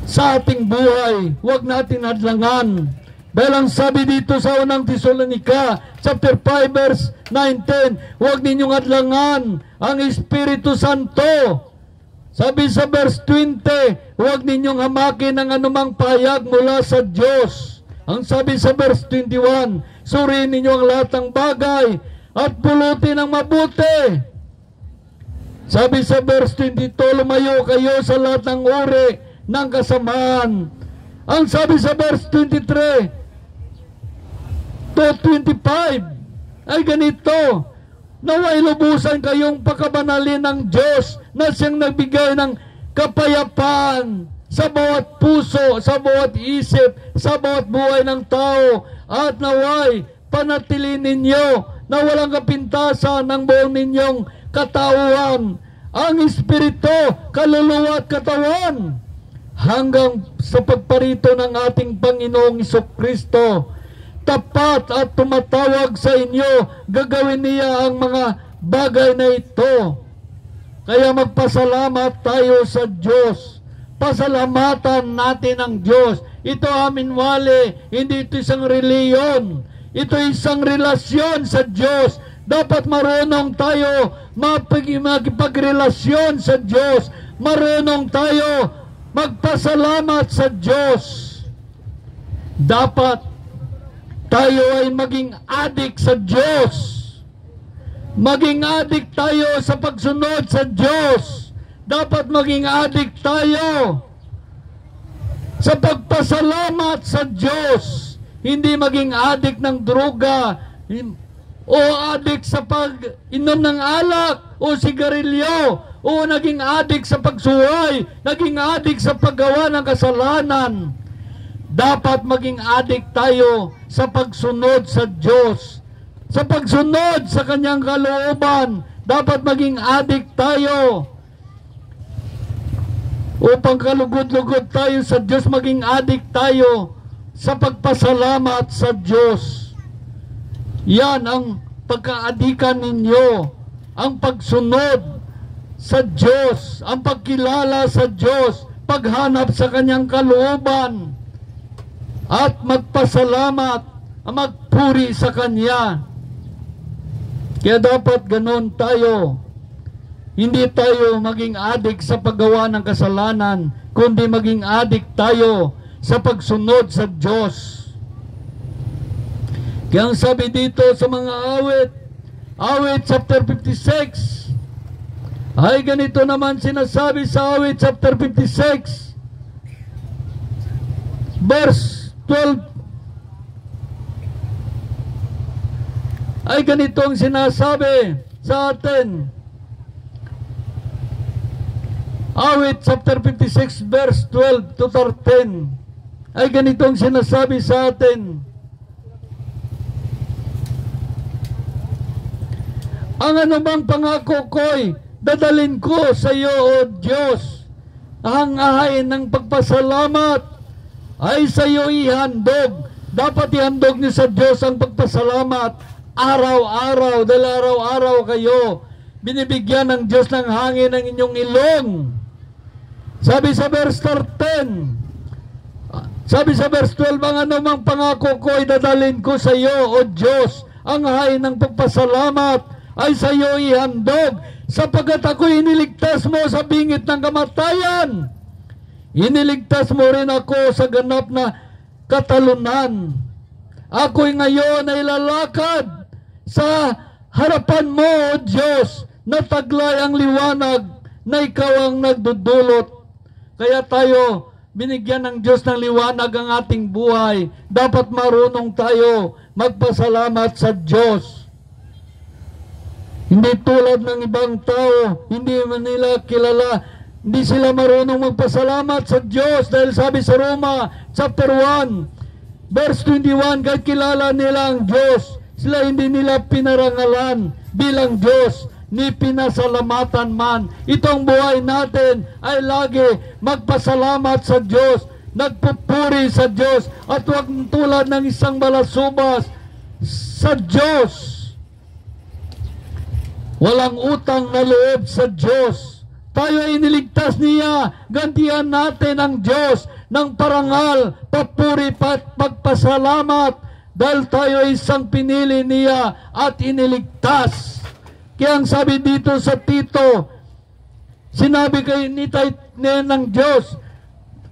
sa ating buhay. Huwag natin hadlangan. Dahil ang sabi dito sa unang Tesalonica, chapter 5, verse 9-10, huwag ninyong hadlangan ang Espiritu Santo Sabi sa verse 20, huwag ninyong hamakin ang anumang pahayag mula sa Diyos. Ang sabi sa verse 21, suriin ninyo ang lahat ng bagay at pulutin ang mabuti. Sabi sa verse 22, lumayo kayo sa lahat ng uri ng kasamaan. Ang sabi sa verse 23 to 25 ay ganito, naway lubusan kayong pakabanalin ng Diyos na siyang nagbigay ng kapayapaan sa bawat puso, sa bawat isip, sa bawat buhay ng tao, at naway panatilin ninyo na walang kapintasan ng buong ninyong katauhan, ang espiritu, kaluluwa at katawan, hanggang sa pagparito ng ating Panginoong Jesucristo. Tapat at tumatawag sa inyo, gagawin niya ang mga bagay na ito. Kaya magpasalamat tayo sa Diyos. Pasalamatan natin ang Diyos. Ito aminwale, hindi ito isang reliyon. Ito isang relasyon sa Diyos. Dapat marunong tayo makipagrelasyon sa Diyos. Marunong tayo magpasalamat sa Diyos. Dapat tayo ay maging adik sa Diyos. Maging adik tayo sa pagsunod sa Diyos. Dapat maging adik tayo sa pagpasalamat sa Diyos. Hindi maging adik ng droga o adik sa pag-inom ng alak o sigarilyo o naging adik sa pagsuway, naging adik sa paggawa ng kasalanan. Dapat maging adik tayo sa pagsunod sa Diyos. Sa pagsunod sa kanyang kalooban, dapat maging adik tayo. Upang kalugod-lugod tayo sa Diyos, maging adik tayo sa pagpasalamat sa Diyos. Yan ang pagkaadikan ninyo, ang pagsunod sa Diyos, ang pagkilala sa Diyos, paghanap sa kanyang kalooban, at magpasalamat, magpuri sa Kanya. Kaya dapat ganon tayo. Hindi tayo maging adik sa paggawa ng kasalanan, kundi maging adik tayo sa pagsunod sa Diyos. Kaya ang sabi dito sa mga awit chapter 56, ay ganito naman sinasabi sa awit chapter 56, verse 12, ay ganito ang sinasabi sa atin. Awit chapter 56 verse 12 to 13 ay ganito ang sinasabi sa atin. Ang anumang pangako ko'y dadalin ko sa iyo, O Diyos. Ang ahain ng pagpasalamat ay sa iyo ihandog. Dapat ihandog niyo sa Diyos ang pagpasalamat araw-araw, dahil araw-araw kayo binibigyan ng Diyos ng hangin ng inyong ilong. Sabi sa verse 13, sabi sa verse 12, ang anumang pangako ko ay dadalhin ko sa iyo, O Diyos. Ang hain ng pagpasalamat ay sa iyo ihandog, sapagkat ako iniligtas mo sa bingit ng kamatayan. Iniligtas mo rin ako sa ganap na katalunan. Ako'y ngayon ay lalakad sa harapan mo, O Diyos, na taglay ang liwanag na ikaw ang nagdudulot. Kaya tayo, binigyan ng Diyos ng liwanag ang ating buhay. Dapat marunong tayo magpasalamat sa Diyos. Hindi tulad ng ibang tao, hindi man nila kilala, hindi sila marunong magpasalamat sa Diyos, dahil sabi sa Roma chapter 1 verse 21, kahit kilala nila ang Diyos, sila hindi nila pinarangalan bilang Diyos, ni pinasalamatan man. Itong buhay natin ay lagi magpasalamat sa Diyos, nagpupuri sa Diyos, at huwag tulad ng isang balasubas sa Diyos. Walang utang na loob sa Diyos. Tayo ay iniligtas niya, gantihan natin ang Diyos ng parangal, papuri at pagpasalamat, dahil tayo ay isang pinili niya at iniligtas. Kaya ang sabi dito sa Tito sinabi ng Diyos.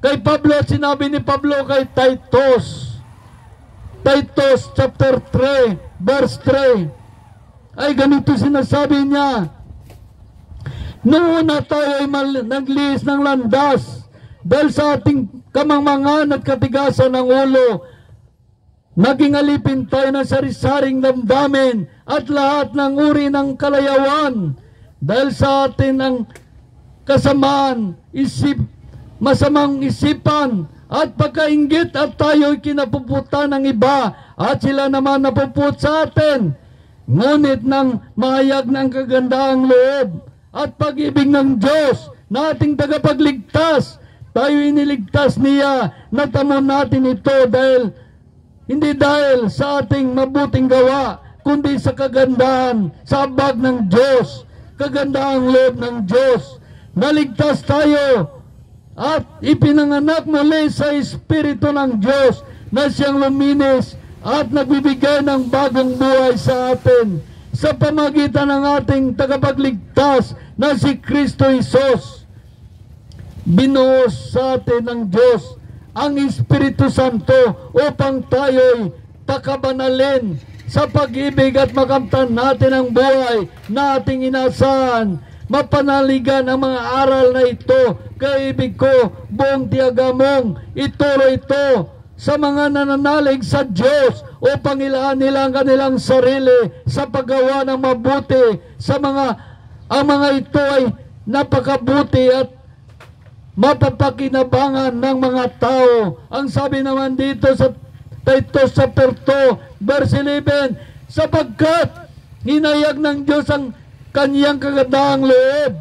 Kay Pablo, sinabi ni Pablo kay Titus. Titus chapter 3, verse 3. Ay ganito sinasabi niya. Noon na tayo ay naglihis ng landas dahil sa ating kamangmangan at katigasan ng ulo, naging alipin tayo ng sari-saring damdamin at lahat ng uri ng kalayawan dahil sa atin ang kasamaan, masamang isipan at pagkainggit at tayo'y kinapuputan ng iba at sila naman napuput sa atin. Ngunit nang mahayag ng kagandahang loob at pag-ibig ng Diyos na ating tagapagligtas, tayo iniligtas niya, natamo natin ito hindi dahil sa ating mabuting gawa, kundi sa kagandahan, sa habag ng Diyos, kagandahang loob ng Diyos. Naligtas tayo at ipinanganak muli sa Espiritu ng Diyos na siyang luminis at nagbibigay ng bagong buhay sa atin sa pamagitan ng ating tagapagligtas na si Kristo Jesus. Binuhos sa atin ng Diyos ang Espiritu Santo upang tayo'y pakabanalin sa pag-ibig at makamtan natin ang buhay na ating inasahan. Mapanaligan ang mga aral na ito. Kaibig ko, buong tiyaga mong ituro ito sa mga nananalig sa Diyos upang ilaan nila ang kanilang sarili sa paggawa ng mabuti ang mga ito ay napakabuti at mapapakinabangan ng mga tao. Ang sabi naman dito sa Titus chapter 2 verse 11, sapagkat hinayag ng Diyos ang kanyang kagandahang loob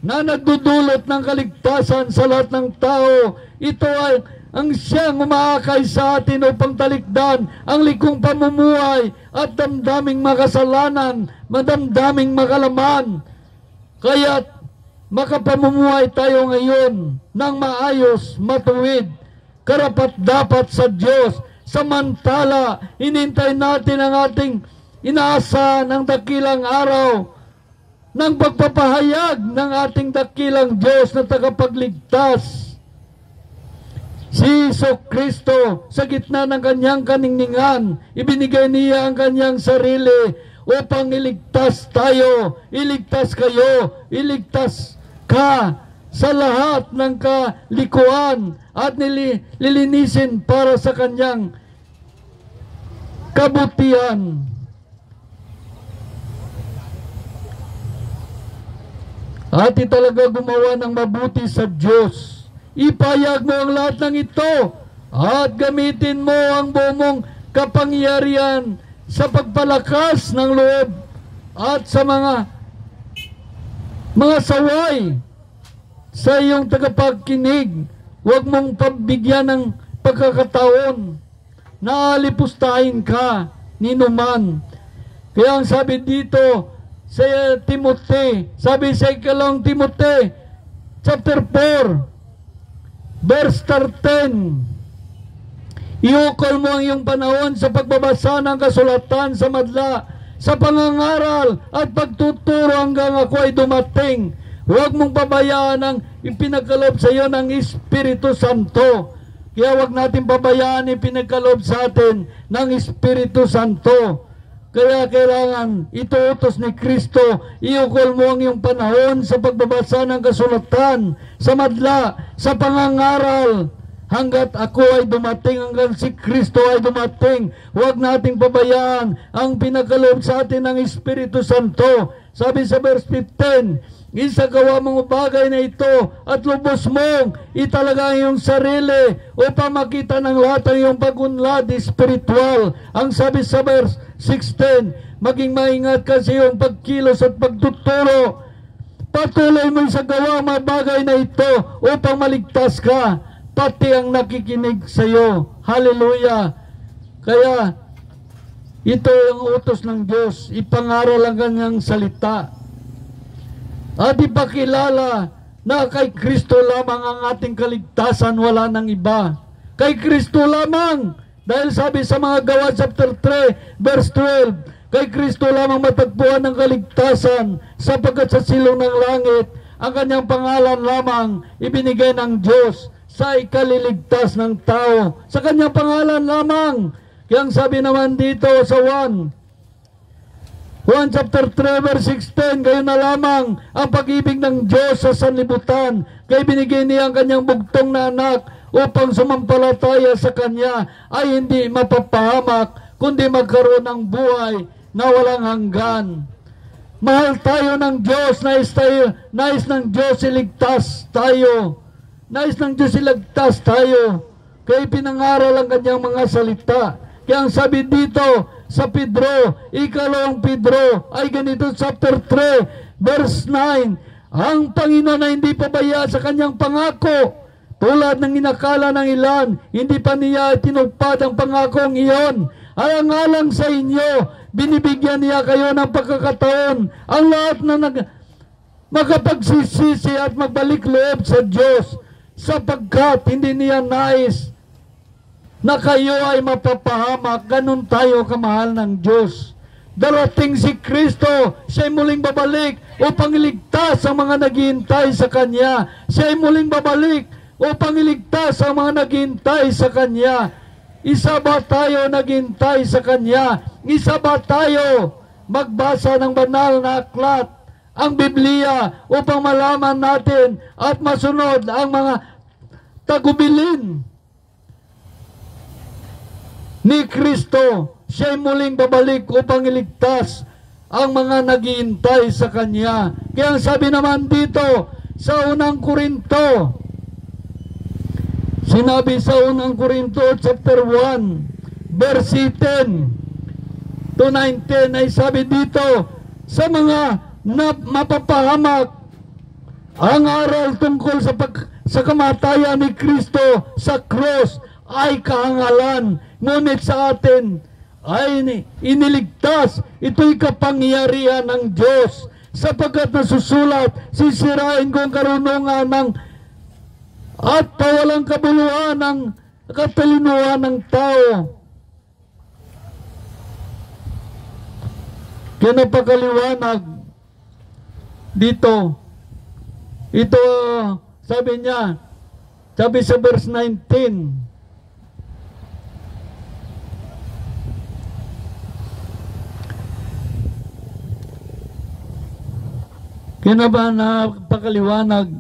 na nagdudulot ng kaligtasan sa lahat ng tao. Ito ay ang siyang umaakay sa atin upang talikdan ang likong pamumuhay at damdaming makasalanan, madamdaming makalaman. Kaya't makapamumuhay tayo ngayon ng maayos, matuwid, karapat-dapat sa Diyos. Samantala, hinintay natin ang ating inaasahan ng dakilang araw ng pagpapahayag ng ating dakilang Diyos na tagapagligtas. Si Jesucristo, sa gitna ng kanyang kaningningan, ibinigay niya ang kanyang sarili upang iligtas tayo, iligtas kayo, iligtas ka sa lahat ng kalikuan at lilinisin para sa kanyang kabutihan. At talaga gumawa ng mabuti sa Diyos. Ipayag mo ang lahat ng ito at gamitin mo ang buong kapangyarihan sa pagpalakas ng loob at sa mga saway sa iyong tagapagkinig. Huwag mong pabigyan ng pagkakataon na alipustahin ka ninuman. Kaya ang sabi dito sa Timothy, sabi sa ikalawang Timothy chapter 4 verse 13, iukol mo ang iyong panahon sa pagbabasa ng kasulatan sa madla, sa pangangaral at pagtuturo hanggang ako ay dumating. Huwag mong pabayaan ang ipinagkaloob sa iyo ng Espiritu Santo. Kaya huwag natin pabayaan ipinagkaloob sa atin ng Espiritu Santo. Kaya kailangan ituutos ni Kristo, iukol mo ang iyong panahon sa pagbabasa ng kasulatan, sa madla, sa pangangaral, hanggat ako ay dumating, hanggang si Kristo ay dumating. Huwag nating pabayaan ang pinagkaloob sa atin ng Espiritu Santo. Sabi sa verse 15, isagawa mong bagay na ito at lubos mong italaga ang iyong sarili upang makita ng lahat ang iyong pagunlad espiritual. Ang sabi sa verse 16, maging maingat ka sa iyong pagkilos at pagtuturo. Patuloy mo sa gawa ang mga bagay na ito upang maligtas ka, pati ang nakikinig sa iyo. Hallelujah! Kaya ito ang utos ng Diyos, ipangaral ang kanyang salita at ipakilala na kay Kristo lamang ang ating kaligtasan, wala nang iba. Kay Kristo lamang, dahil sabi sa mga Gawa chapter 3 verse 12, kay Kristo lamang matagpuan ng kaligtasan, sapagkat sa silong ng langit ang kanyang pangalan lamang ibinigay ng Diyos sa ikaliligtas ng tao. Sa kanyang pangalan lamang. Kaya ang sabi naman dito sa 1 chapter 3 verse 16, kayo na lamang ang pag-ibig ng Diyos sa sanlibutan. Kaya binigay niya ang kanyang bugtong na anak upang sumampalataya sa kanya ay hindi mapapahamak, kundi magkaroon ng buhay na walang hanggan. Mahal tayo ng Diyos, nais ng Diyos iligtas tayo. Nais ng Diyos iligtas tayo. Kaya pinangaral ang kanyang mga salita. Kaya ang sabi dito sa Pedro, ikalawang Pedro, ay ganito, chapter 3, verse 9, ang Panginoon na hindi pabaya sa kanyang pangako, tulad ng inakala ng ilan, hindi pa niya tinupad ang pangakong iyon. Alang-alang sa inyo, binibigyan niya kayo ng pagkakataon, ang lahat na makapagsisisi at magbalik loob sa Diyos, sapagkat hindi niya nais na kayo ay mapapahamak. Ganun tayo kamahal ng Diyos. Darating si Kristo, siya'y muling babalik upang iligtas ang mga naghihintay sa Kanya. Siya'y muling babalik upang iligtas ang mga naghihintay sa Kanya. Isa ba tayo naghihintay sa Kanya? Isa ba tayo magbasa ng banal na aklat, ang Biblia, upang malaman natin at masunod ang mga tagubilin ni Kristo? Siya'y muling babalik upang iligtas ang mga naghihintay sa Kanya. Kaya ang sabi naman dito sa unang Korinto, sinabi sa unang Korinto chapter 1 verse 10 to 19, ay sabi dito, sa mga mapapahamak, ang aral tungkol sa kamatayan ni Kristo sa krus ay kahangalan, ngunit sa atin ay iniligtas, ito'y kapangyarihan ng Diyos, sapagkat nasusulat, sisirain ko ang karunungan ng at pawalang kabuluhan ng katalinuhan ng tao. Kaya napakaliwanag dito. Ito, sabi niya, sabi sa verse 19, kaya na ba napakaliwanag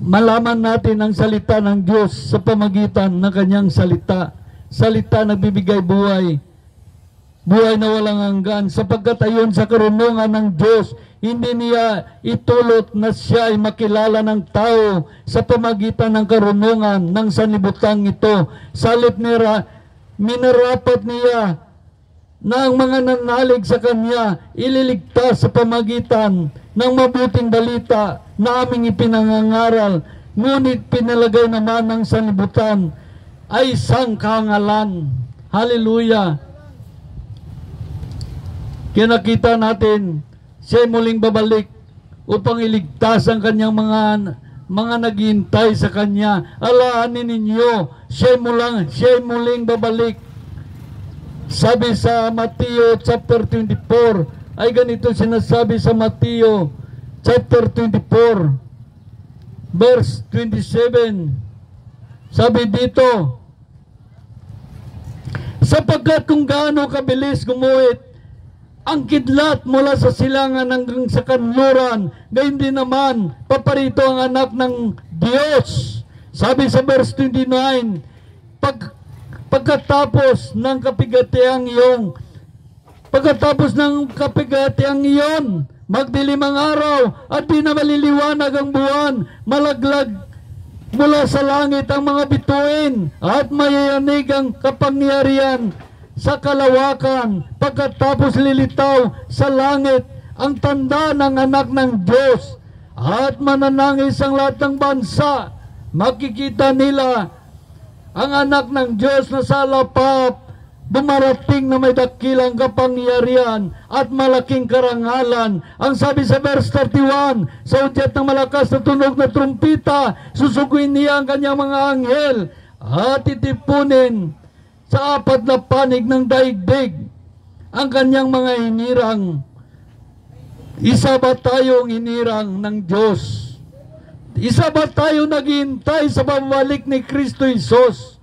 malaman natin ang salita ng Diyos sa pamagitan ng kanyang salita. Salita na bibigay buhay. Buhay na walang hanggan. Sapagkat ayon sa karunungan ng Diyos, hindi niya itulot na siya ay makilala ng tao sa pamagitan ng karunungan ng sanlibutan ito. Salip nila, minarapat niya na ang mga nanalig sa kanya ililigtas sa pamagitan ng mabuting balita na aming ipinangangaral, ngunit pinalagay naman ng sanlibutan ay isang kahangalan. Hallelujah! Kaya nakita natin, siya muling babalik upang iligtas ang kanyang mga naghihintay sa kanya. Alaanin ninyo, siya muling babalik. Sabi sa Mateo chapter 24, ay ganito sinasabi sa Mateo chapter 24 verse 27. Sabi dito, sapagkat kung gaano kabilis gumuhit ang kidlat mula sa silangan hanggang sa kanluran, gayon din naman paparito ang anak ng Diyos. Sabi sa verse 29, pagkatapos ng kapigatiang iyon, magdilim ang araw at di na maliliwanag ang buwan, malaglag mula sa langit ang mga bituin at mayayanig ang kapangyarihan sa kalawakan. Pagkatapos lilitaw sa langit ang tanda ng anak ng Diyos at mananangis ang lahat ng bansa. Makikita nila ang anak ng Diyos na sa lapap, dumarating na may dakilang kapangyarihan at malaking karangalan. Ang sabi sa verse 31, sa udyat ng malakas na tunog na trumpita, susuguin niya ang kanyang mga anghel at titipunin sa apat na panig ng daigdig ang kanyang mga hinirang. Isa ba tayong hinirang ng Diyos? Isa ba tayo naghihintay sa pabalik ni Kristo Jesus?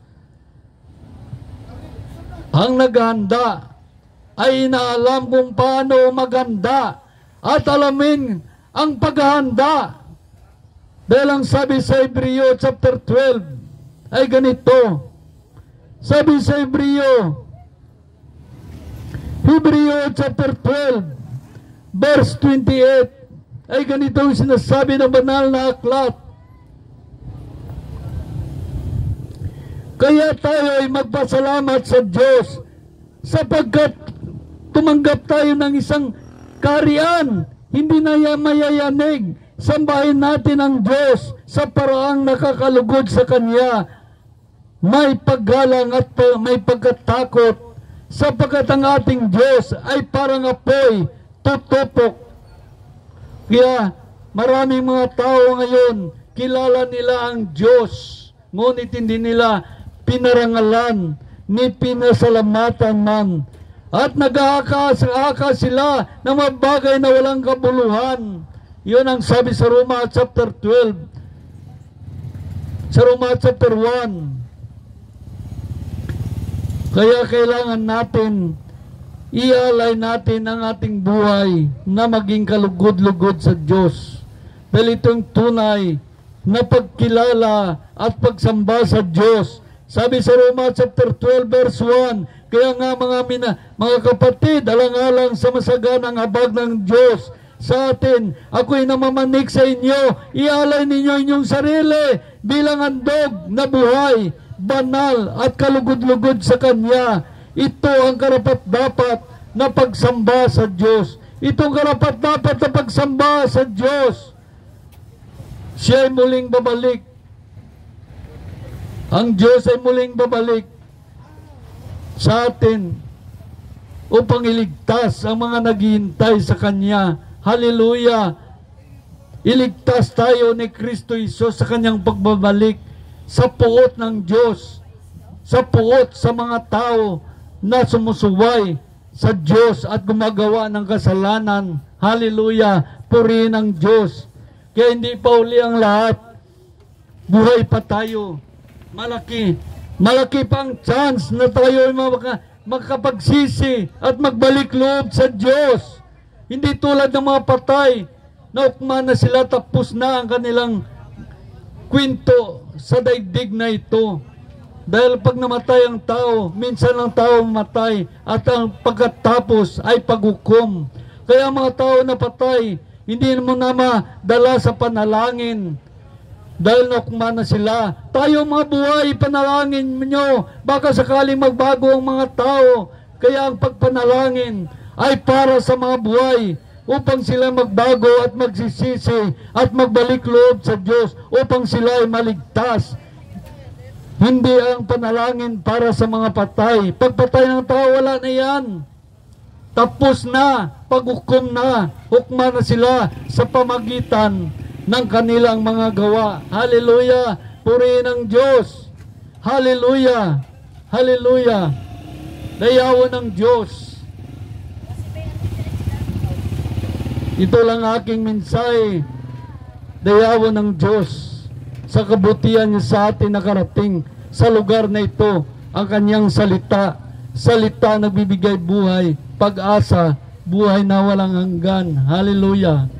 Ang naghahanda ay inaalam kung paano maghanda at alamin ang paghahanda. Dahil ang sabi sa Hebreo chapter 12 ay ganito. Sabi sa Hebreo chapter 12 verse 28 ay ganito ang sinasabi ng banal na aklat. Kaya tayo ay magpasalamat sa Diyos sapagkat tumanggap tayo ng isang kaharian, hindi na mayayanig. Sambahin natin ang Diyos sa paraang nakakalugod sa Kanya. May paggalang at may pagkatakot sapagkat ang ating Diyos ay parang apoy tutupok. Kaya maraming mga tao ngayon kilala nila ang Diyos, ngunit hindi nila pinarangalan ni pinasalamatan man, at nag-aaka sila ng mga bagay na walang kabuluhan. Yun ang sabi sa Roma chapter 12, sa Roma chapter 1. Kaya kailangan natin ialay natin ang ating buhay na maging kalugod-lugod sa Diyos. Dahil itong tunay na pagkilala at pagsamba sa Diyos. Sabi sa Roma chapter 12 verse 1, kaya nga mga kapatid, alang-alang sa masaganang habag ng Diyos sa atin, ako'y namamanik sa inyo, ialay ninyo inyong sarili bilang handog na buhay, banal at kalugod-lugod sa Kanya. Ito ang karapat-dapat na pagsamba sa Diyos. Itong karapat-dapat na pagsamba sa Diyos. Siya ay muling babalik. Ang Diyos ay muling babalik sa atin upang iligtas ang mga naghihintay sa Kanya. Hallelujah! Iligtas tayo ni Kristo Jesus sa Kanyang pagbabalik sa puot ng Diyos, sa puot sa mga tao na sumusuway sa Diyos at gumagawa ng kasalanan. Hallelujah! Purihin ang Diyos. Kaya hindi pa uli ang lahat. Buhay pa tayo. Malaki pang chance na tayo ay makapagsisi at magbalik loob sa Diyos. Hindi tulad ng mga patay na ukma na sila, tapos na ang kanilang kwento sa daigdig na ito. Dahil pag namatay ang tao, minsan ang tao mamatay at ang pagkatapos ay paghukom. Kaya mga tao na patay, hindi mo na madala sa panalangin. Dahil nakuma na sila. Tayo mga buhay, panalangin nyo. Baka sakaling magbago ang mga tao. Kaya ang pagpanalangin ay para sa mga buhay upang sila magbago at magsisisi at magbalik loob sa Diyos upang sila ay maligtas. Hindi ang panalangin para sa mga patay. Pagpatay ng tao, wala na yan. Tapos na, paghukom na, hukma na sila sa pamagitan ng kanilang mga gawa. Hallelujah! Purihin ang Diyos. Hallelujah! Hallelujah! Dayawan ng Diyos. Ito lang aking mensahe. Dayawan ng Diyos sa kabutihan niya sa atin nakarating sa lugar na ito. Ang kanyang salita. Salita na bibigay buhay, pag-asa, buhay na walang hanggan. Hallelujah!